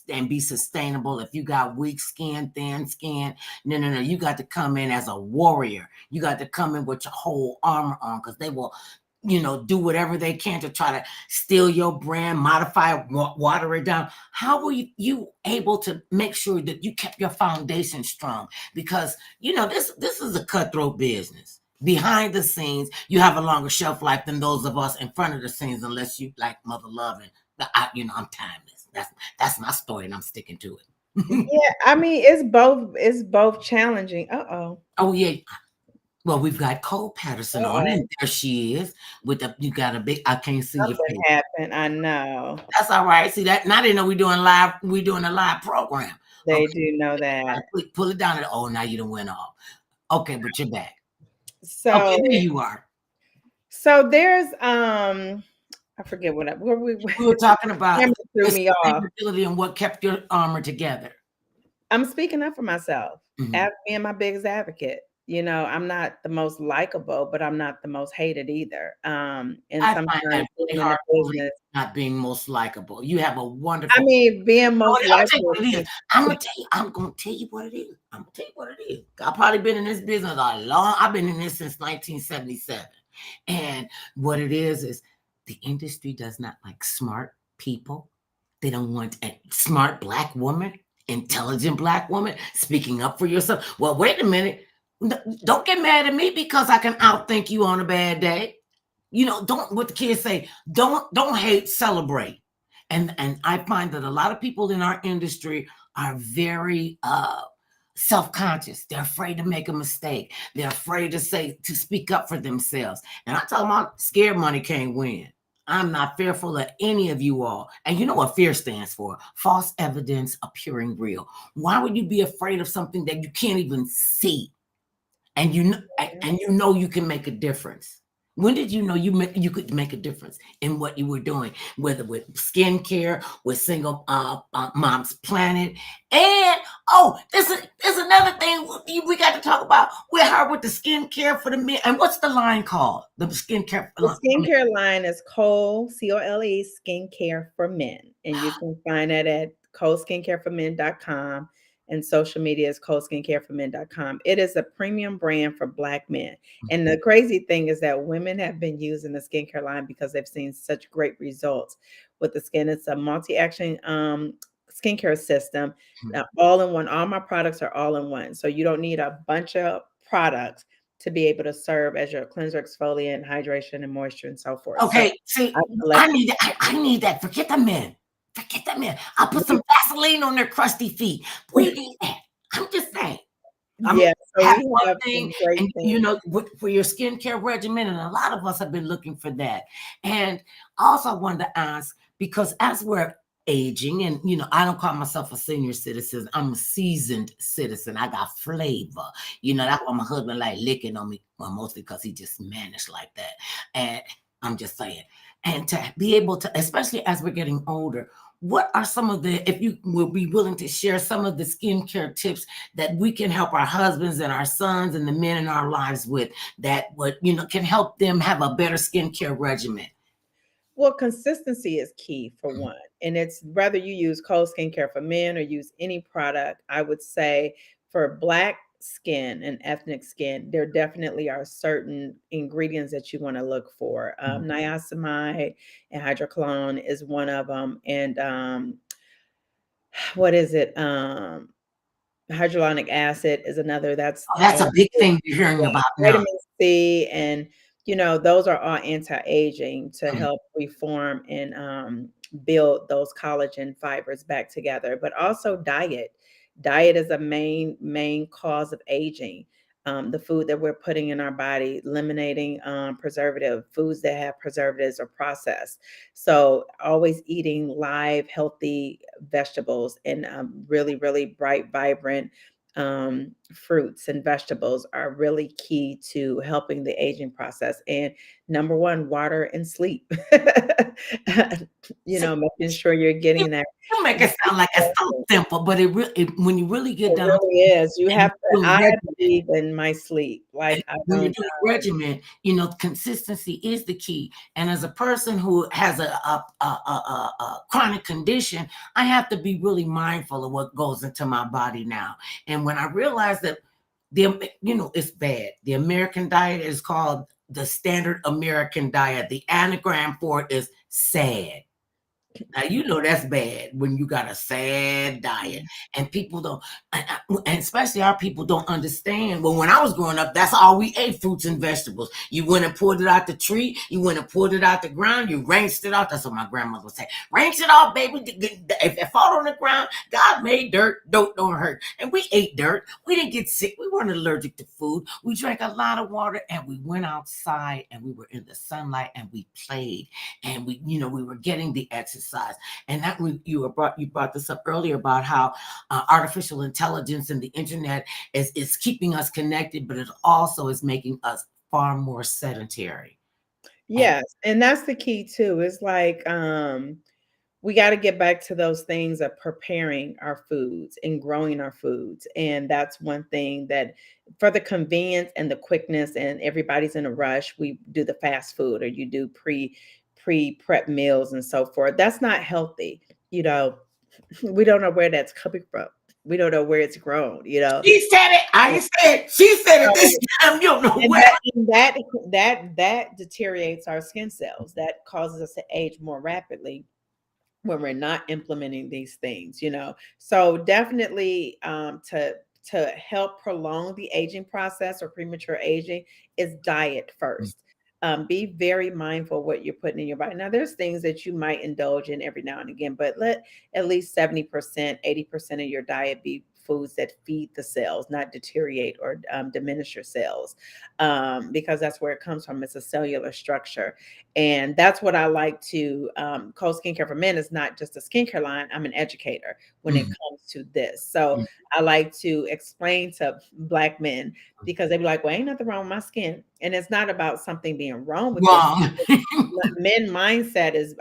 and be sustainable if you got weak skin, thin skin. No, no, no. You got to come in as a warrior. You got to come in with your whole armor on, because they will, do whatever they can to try to steal your brand, modify it, water it down. How were you able to make sure that you kept your foundation strong? Because this is a cutthroat business. Behind the scenes, you have a longer shelf life than those of us in front of the scenes, unless you like Mother Love. And I'm timeless. That's my story, and I'm sticking to it. Yeah, I mean, it's both challenging. Uh-oh. Oh yeah. Well, we've got Cole Patterson on, Uh-oh. and there she is with the. You got a big. I can't see your Something face. happened. I know. That's all right. See that? Now they know we're doing live. We're doing a live program. They Okay, do know that. pull it down. Oh, now you done went off. Okay, but you're back. Okay, there So you are. so there's I forget where we We were talking about memory threw me off. sustainability and what kept your armor together. I'm speaking up for myself Mhm. as being my biggest advocate. I'm not the most likable, but I'm not the most hated either. And I find sometimes that really being in the hard to believe, business, not being most likable. You have a I wonderful. mean, being most I'm gonna tell you likable what it is. can. I'm gonna tell you what it is. I'm gonna tell you what it is. I've probably been in this business a long. I've been in this since 1977, and what it is the industry does not like smart people. They don't want a smart black woman, intelligent black woman speaking up for yourself. Well, wait a minute. Don't get mad at me because I can outthink you on a bad day. Don't, what the kids say, don't hate, celebrate. And I find that a lot of people in our industry are very self-conscious. They're afraid to make a mistake. They're afraid to speak up for themselves. And I tell them, scared money can't win. I'm not fearful of any of you all. And you know what fear stands for? False evidence appearing real. Why would you be afraid of something that you can't even see? And you can make a difference. When did you know you could make a difference in what you were doing, whether with skincare, with Single Moms Planet, and there's another thing we got to talk about with her with the skincare for the men. And what's the line called? The skincare The line. skincare line is Cole, Cole, Skincare for Men. And you can find it at coleSkincareForMen.com, and social media is coleSkincareForMen.com. It is a premium brand for Black men. And the crazy thing is that women have been using the skincare line because they've seen such great results with the skin. It's a multi-action skincare system, all in one. All my products are all in one. So you don't need a bunch of products to be able to serve as your cleanser, exfoliant, hydration, and moisture, and so forth. So Okay, see, I I select. need that. I need that. Forget the men. Forget the men. I'll put some Vaseline on their crusty feet. We need that. I'm just saying. I mean, Yeah, so have we one have thing, some great and things. for your skincare regimen, and a lot of us have been looking for that. And also, I wanted to ask because as we're aging, and I don't call myself a senior citizen. I'm a seasoned citizen. I got flavor. That's why my husband like licking on me. Well, mostly because he just managed like that. And I'm just saying. And to be able to, especially as we're getting older, what are some of the, if you will be willing to share some of the skincare tips that we can help our husbands and our sons and the men in our lives with, that would, can help them have a better skincare regimen? Well, consistency is key for one. And it's whether you use cold skincare for men or use any product, I would say for Black skin and ethnic skin, there definitely are certain ingredients that you want to look for. Niacinamide and hydroquinone is one of them. And what is it? Hyaluronic acid is another. That's Oh, that's all. a big thing we're hearing about now. Vitamin C, and those are all anti-aging to Mm. help reform and build those collagen fibers back together. But also diet is a main cause of aging. The food that we're putting in our body, eliminating preservative foods that have preservatives or processed. So always eating live healthy vegetables and really really bright vibrant fruits and vegetables are really key to helping the aging process. And number one, water and sleep. See, Making sure you're you, getting that. you make it sound like it's so simple, but when you really get It down really is. You and have to. you do I a believe in my sleep. Like I when you don't. do a regimen, consistency is the key. And as a person who has a chronic condition, I have to be really mindful of what goes into my body now. And when I realized that it's bad. The American diet is called the standard American diet. The anagram for it is sad. Now that's bad when you got a sad diet, and people don't, and especially our people don't understand. Well, when I was growing up, that's all we ate: fruits and vegetables. You went and pulled it out the tree. You went and pulled it out the ground. You rinsed it out. That's what my grandmother would say: rinse it off, baby. If it fall on the ground, God made dirt. Don't hurt. And we ate dirt. We didn't get sick. We weren't allergic to food. We drank a lot of water, and we went outside, and we were in the sunlight, and we played, and we were getting the exercise. And that you brought this up earlier about how artificial intelligence and the internet is keeping us connected, but it also is making us far more sedentary. And Yes, and that's the key too. It's like we got to get back to those things of preparing our foods and growing our foods. And that's one thing that for the convenience and the quickness and everybody's in a rush, we do the fast food or you do prep meals and so forth. That's not healthy. You know, we don't know where that's coming from. We don't know where it's grown. she said it. I said she said it this time. You don't know And where. that deteriorates our skin cells. That causes us to age more rapidly when we're not implementing these things. So definitely to help prolong the aging process or premature aging is diet first. Be very mindful what you're putting in your body. Now, there's things that you might indulge in every now and again, but let at least 70%, 80% of your diet be foods that feed the cells, not deteriorate or diminish your cells, because that's where it comes from. It's a cellular structure. And that's what I like to Cold Skincare for Men is not just a skincare line. I'm an educator when it Mm, comes to this. So mm, I like to explain to Black men because they be like, well, ain't nothing wrong with my skin. And it's not about something being wrong with your skin. wrong. Men mindset is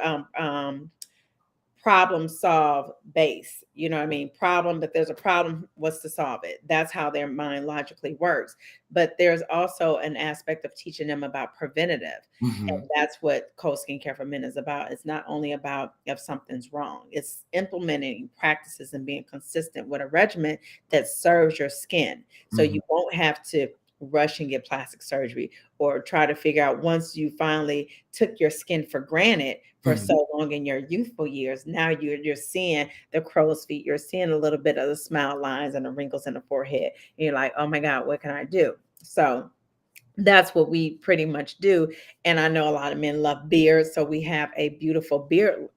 problem solve base. You know what I mean? Problem, but there's a problem, what's to solve it? That's how their mind logically works. But there's also an aspect of teaching them about preventative. And Mhm. that's what Cold Skincare for Men is about. It's not only about if something's wrong, it's implementing practices and being consistent with a regimen that serves your skin. So Mhm. you won't have to rush and get plastic surgery, or try to figure out once you finally took your skin for granted for Mhm. so long in your youthful years, now you're seeing the crow's feet, you're seeing a little bit of the smile lines and the wrinkles in the forehead, and you're like, oh my God, what can I do? So that's what we pretty much do. And I know a lot of men love beards, so we have a beautiful beard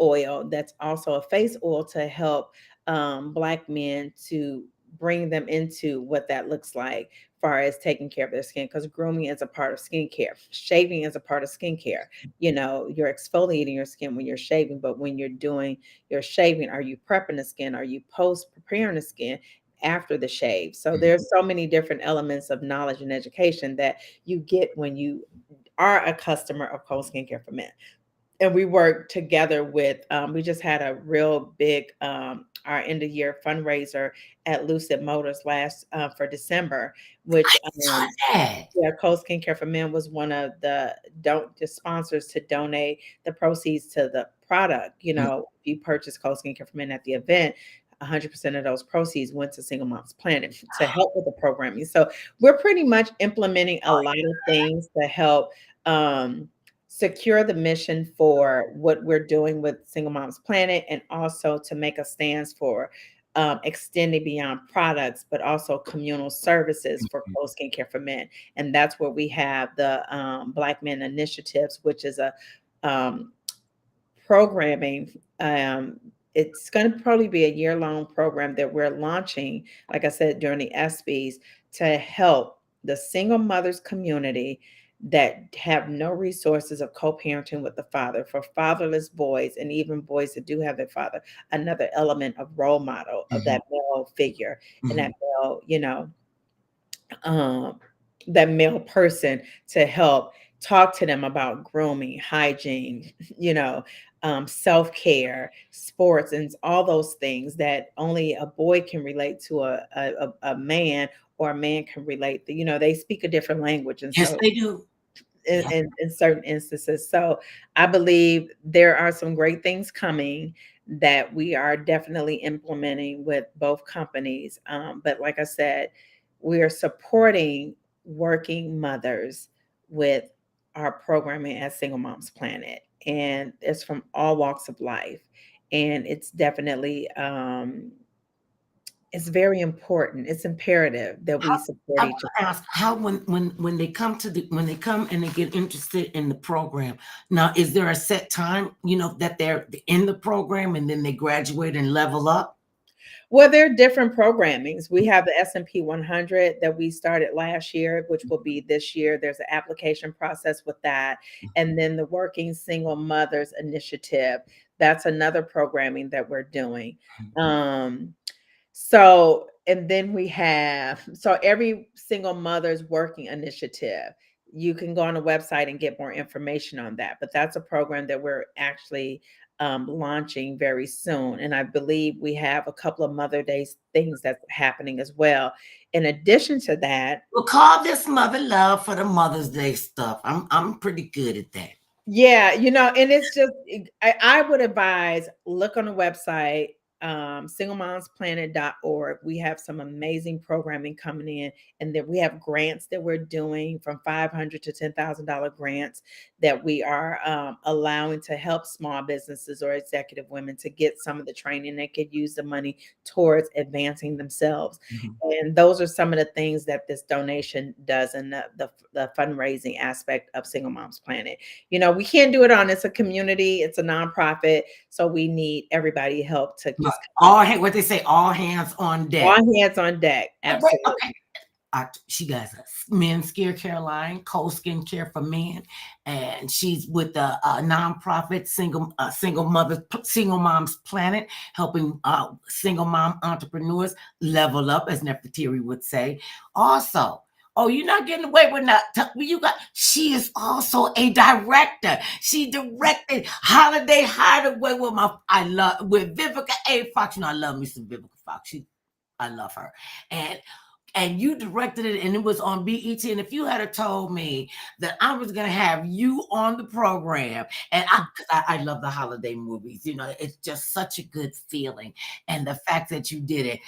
oil that's also a face oil to help Black men to bring them into what that looks like, far as taking care of their skin, because grooming is a part of skincare, shaving is a part of skincare. You know, you're exfoliating your skin when you're shaving, but when you're doing your shaving, are you prepping the skin, are you post preparing the skin after the shave? So Mhm. there's so many different elements of knowledge and education that you get when you are a customer of Cold Skincare for Men. And we work together with, we just had a real big, our end of year fundraiser at Lucid Motors last, for December, which, Saw that. yeah, Cold Skincare for Men was one of the sponsors to donate the proceeds to the product. You Mm. know, if you purchase Cold Skincare for Men at the event, 100% of those proceeds went to Single Moms Planet to help with the programming. So we're pretty much implementing a lot of things to help um, secure the mission for what we're doing with Single Moms Planet, and also to make a stance for extending beyond products, but also communal services for Mhm. Cold Skincare for Men. And that's where we have the Black Men Initiatives, which is a um, programming. It's going to probably be a year-long program that we're launching, like I said, during the ESPYS, to help the single mothers community that have no resources of co-parenting with the father, for fatherless boys, and even boys that do have their father, another element of role model of Mhm. that male figure, and that Mhm. male, um, that male person, to help talk to them about grooming, hygiene, you know, self-care, sports, and all those things that only a boy can relate to a man, or a man can relate. You know, they speak a different language, and Yes, so they do. Yeah. in certain instances. So I believe there are some great things coming that we are definitely implementing with both companies. But like I said, we are supporting working mothers with our programming at Single Moms Planet. And it's from all walks of life. And it's definitely it's very important. It's imperative that we support I each wanna other. ask how when they come to the when they come and they get interested in the program, now is there a set time, that they're in the program and then they graduate and level up? Well, there are different programmings. We have the S&P 100 that we started last year, which will be this year. There's an application process with that. And then the Working Single Mothers Initiative, that's another programming that we're doing. Um, and then we have, so every single mother's working initiative, you can go on the website and get more information on that. But that's a program that we're actually launching very soon. And I believe we have a couple of Mother Days things that's happening as well. In addition to that, We'll call this Mother Love for the Mother's Day stuff. I'm pretty good at that. yeah, and it's just, I would advise, look on the website, singlemomsplanet.org. We have some amazing programming coming in, and then we have grants that we're doing from $500 to $10,000 grants that we are allowing to help small businesses or executive women to get some of the training. They could use the money towards advancing themselves. Mhm. And those are some of the things that this donation does in the fundraising aspect of Single Moms Planet. We can't do it on, it's a community, it's a nonprofit, so we need everybody help to Right. just come up. What they say, all hands on deck. All hands on deck. Wait, Absolutely. okay. She got a men's skincare line, Cold Skincare for Men, and she's with the nonprofit Single Moms Planet, helping single mom entrepreneurs level up, as Nefertiri would say. Also, oh, you're not getting away with that. You got. She is also a director. She directed Holiday Hideaway with Vivica A. Fox. I love me some Vivica Fox. I love her, and you directed it, and it was on BET. And if you had told me that I was going to have you on the program, and I love the holiday movies, it's just such a good feeling. And the fact that you did it,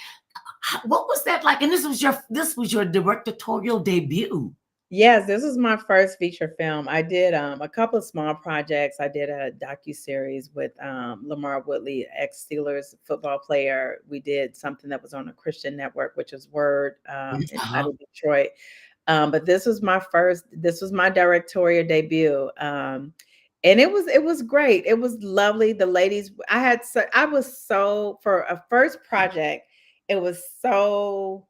What was that like? And this was your directorial debut. Yes, this was my first feature film. I did a couple of small projects. I did a docu-series with Lamar Woodley, ex-Steelers football player. We did something that was on a Christian network, which is Word, inside Uh-huh. of Detroit. But this was my directorial debut. And it was great. It was lovely. The ladies, I was so, for a first project, it was so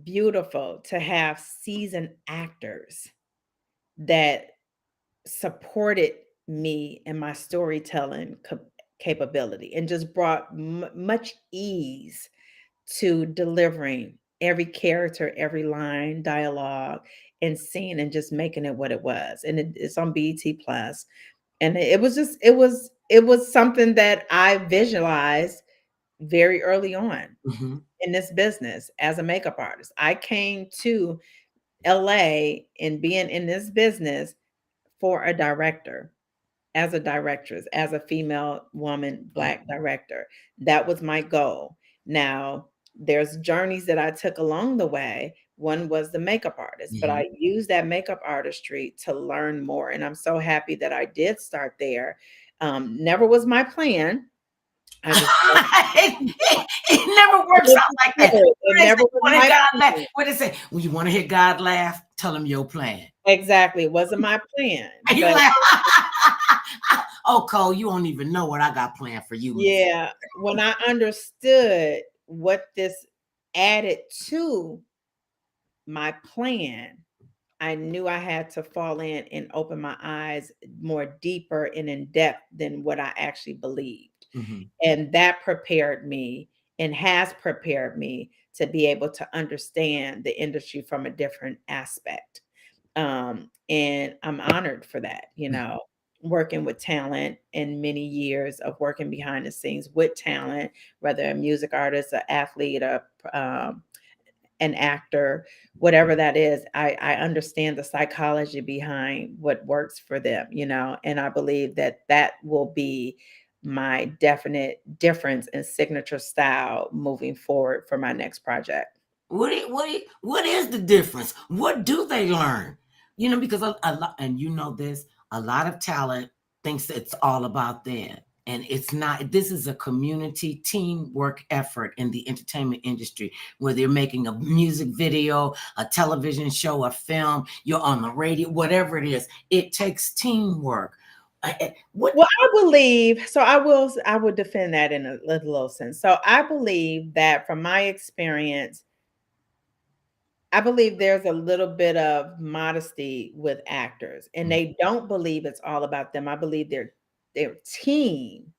beautiful to have seasoned actors that supported me and my storytelling capability and just brought much ease to delivering every character, every line, dialogue, and scene, and just making it what it was. And it's on BET Plus, and it was something that I visualized very early on Hmm. in this business as a makeup artist. I came to LA and being in this business for a director, as a directress, as a female woman, Black director. That was my goal. Now, there's journeys that I took along the way. One was the makeup artist, but Hmm. I used that makeup artistry to learn more. And I'm so happy that I did start there. Never was my plan. I just It never works out like that. What it they say, never you was want to hear my God laugh? plan. What they say? When you want to hear God laugh, tell him your plan. Exactly. It wasn't my plan. And you But like, oh, Cole, you don't even know what I got planned for you, Miss. yeah, when I understood what this added to my plan, I knew I had to fall in and open my eyes more deeper and in depth than what I actually believed. Hmm. And that prepared me and has prepared me to be able to understand the industry from a different aspect. And I'm honored for that, working with talent and many years of working behind the scenes with talent, whether a music artist, an athlete, um, an actor, whatever that is. I understand the psychology behind what works for them, and I believe that that will be my definite difference and signature style moving forward for my next project. What is the difference? What do they learn? Because a lot, and you know this, a lot of talent thinks it's all about them. And it's not. This is a community teamwork effort in the entertainment industry, whether you're making a music video, a television show, a film, you're on the radio, whatever it is, it takes teamwork. What? Well, I believe so. I would defend that in a little sense. So I believe that from my experience, I believe there's a little bit of modesty with actors, and they don't believe it's all about them. I believe their team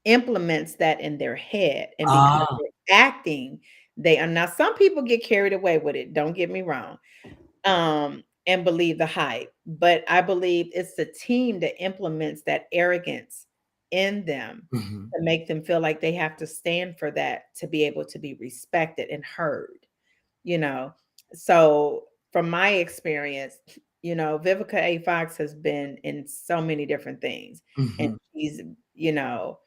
implements that in their head, and because Ah. they're acting, they are now. Some people get carried away with it. Don't get me wrong, and believe the hype, but I believe it's the team that implements that arrogance in them Mhm. to make them feel like they have to stand for that to be able to be respected and heard you know. So from my experience, Vivica A. Fox has been in so many different things. And Mhm. you know,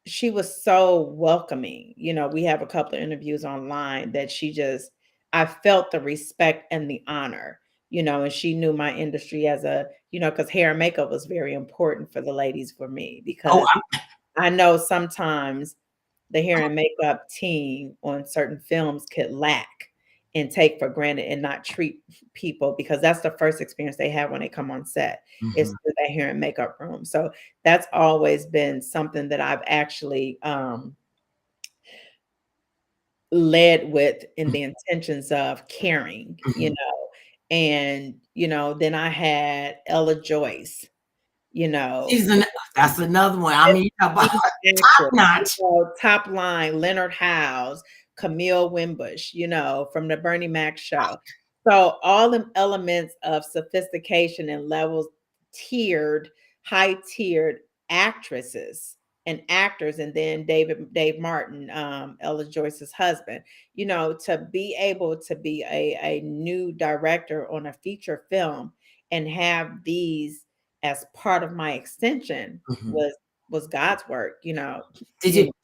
she was so welcoming. We have a couple of interviews online that I felt the respect and the honor, and she knew my industry as because hair and makeup was very important for the ladies for me Oh, because I know sometimes the hair and makeup team on certain films could lack and take for granted and not treat people because that's the first experience they have when they come on set is mhm. through that hair and makeup room. So that's always been something that I've actually led with in the intentions of caring, Mhm. and then I had Ella Joyce, you know, She's an that's another one. I mean, you talk about She's an top actress, notch. top line, Leonard Howes, Camille Wimbush, from the Bernie Mac show. So all them elements of sophistication and levels tiered, high-tiered actresses and actors, and then Dave Martin, Ella Joyce's husband, to be able to be a new director on a feature film and have these as part of my extension Mhm. was was God's work, Did you you know.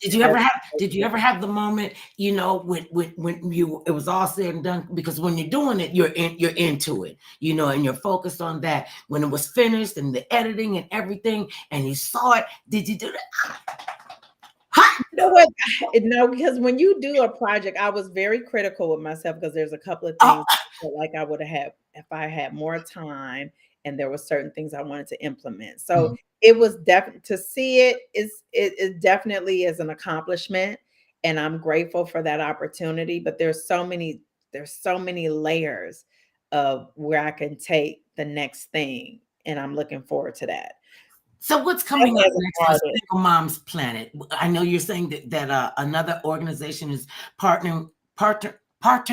did you ever have did you ever have the moment, when you it was all said and done? Because when you're doing it, you're into it, and you're focused on that. When it was finished and the editing and everything, and you saw it, did you do that? Ha! You know what? No, because when you do a project, I was very critical with myself because there's a couple of Oh, things I felt like I would have had if I had more time and there were certain things I wanted to implement. So mhm. it was definitely to see it definitely is an accomplishment, and I'm grateful for that opportunity. But there's so many layers of where I can take the next thing, and I'm looking forward to that. So what's coming up As next an for artist. Single Moms Planet? I know you're saying that another organization is partnering. Talk about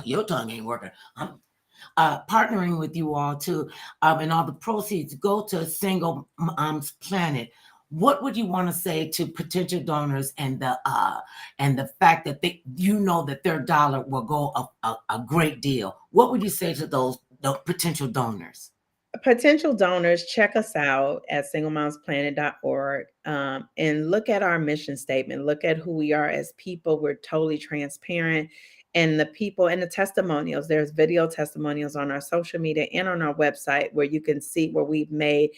your tongue ain't working. I'm partnering with you all too, and all the proceeds go to Single Moms Planet. What would you want to say to potential donors, and the fact that that their dollar will go a great deal? What would you say to those potential donors? Potential donors, check us out at singlemomsplanet.org, and look at our mission statement. Look at who we are as people. We're totally transparent. And the people and the testimonials, there's video testimonials on our social media and on our website where you can see where we've made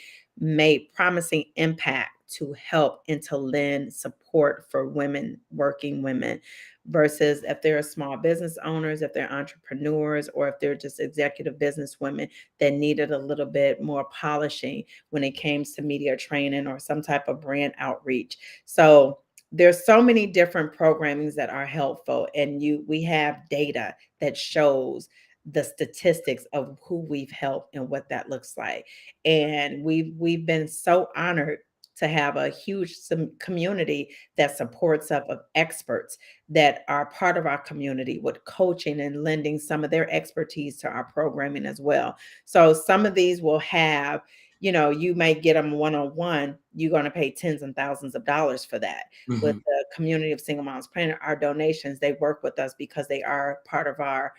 promising impact to help and to lend support for women, working women, versus if they're small business owners, if they're entrepreneurs, or if they're just executive business women that needed a little bit more polishing when it came to media training or some type of brand outreach. So there's so many different programmings that are helpful, and we have data that shows the statistics of who we've helped and what that looks like. And we've been so honored to have a huge community that supports us of experts that are part of our community with coaching and lending some of their expertise to our programming as well. So some of these will have, you may get them one on one. You're going to pay tens and thousands of dollars for that. With Mhm. the community of Single Moms Planet, our donations, they work with us because they are part of our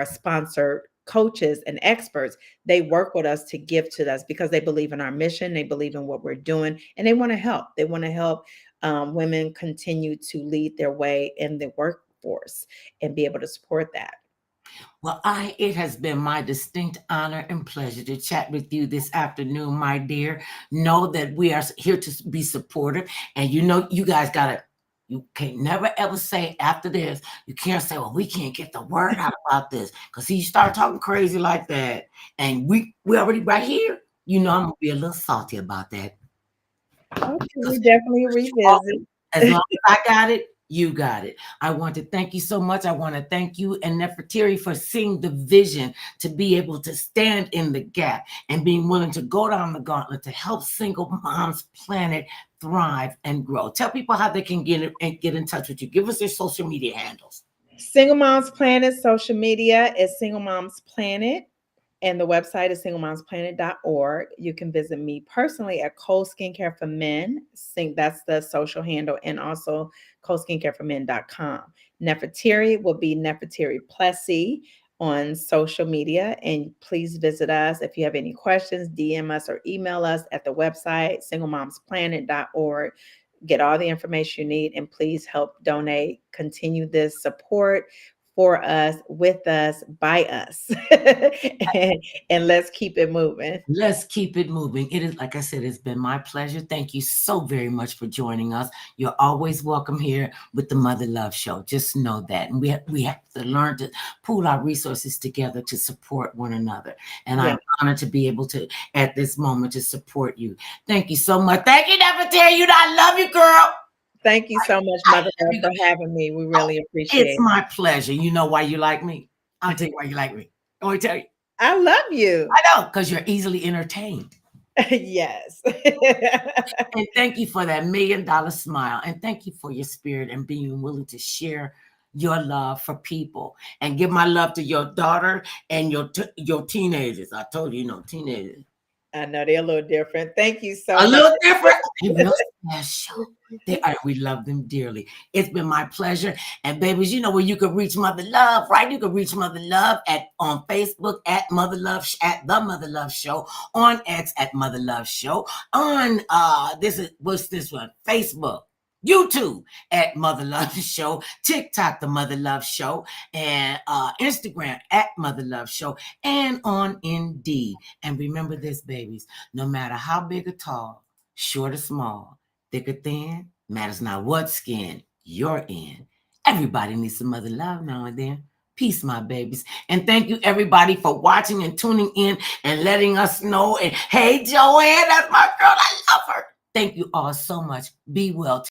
sponsored coaches and experts. They work with us to give to us because they believe in our mission, they believe in what we're doing, and they want to help. They want to help women continue to lead their way in the workforce and be able to support that. Well, it has been my distinct honor and pleasure to chat with you this afternoon, my dear. Know that we are here to be supportive, and you guys gotta. You can never ever say after this. You can't say, "Well, we can't get the word out about this," because you start talking crazy like that, and we already right here. I'm gonna be a little salty about that. Okay, we Because definitely revisit. as long as I got it, you got it. I want to thank you so much. I want to thank you and Nefertiri for seeing the vision to be able to stand in the gap and being willing to go down the gauntlet to help Single Moms Planet thrive and grow. Tell people how they can get in touch with you. Give us your social media handles. Single Moms Planet social media is Single Moms Planet, and the website is singlemomsplanet.org. You can visit me personally at Cole Skincare for Men. That's the social handle, and also coleSkincareForMen.com. Nefertiri will be Nefertiri Plessy on social media. And please visit us if you have any questions, DM us or email us at the website, singlemomsplanet.org. Get all the information you need, and please help donate, continue this support for us, with us, by us. and let's keep it moving. Let's keep it moving. It is, like I said, it's been my pleasure. Thank you so very much for joining us. You're always welcome here with the Mother Love Show. Just know that. And we have to learn to pool our resources together to support one another. And Yeah. I'm honored to be able to, at this moment, to support you. Thank you so much. Thank you, Nefertari. I love you, girl. Thank you so much, I Mother love Love, you. for having me. We Oh, really appreciate it's it. my pleasure. You know why you like me? I'll tell you why you like me. I want to tell you. I love you. I know, because you're easily entertained. Yes. And thank you for that $1,000,000 smile. And thank you for your spirit and being willing to share your love for people and give my love to your daughter and your teenagers. I told you, teenagers. I know they're a little different. Thank you so A much. little different. They real special. They are. We love them dearly. It's been my pleasure. And babies, you know where you can reach Mother Love, right? You can reach Mother Love on Facebook at Mother Love at the Mother Love Show, on X at Mother Love Show, on what's this one? Facebook. YouTube at Mother Love Show, TikTok, The Mother Love Show, and Instagram at Mother Love Show, and on Indeed. And remember this, babies, no matter how big or tall, short or small, thick or thin, matters not what skin you're in. Everybody needs some mother love now and then. Peace, my babies. And thank you, everybody, for watching and tuning in and letting us know. And hey, Joanne, that's my girl. I love her. Thank you all so much. Be well.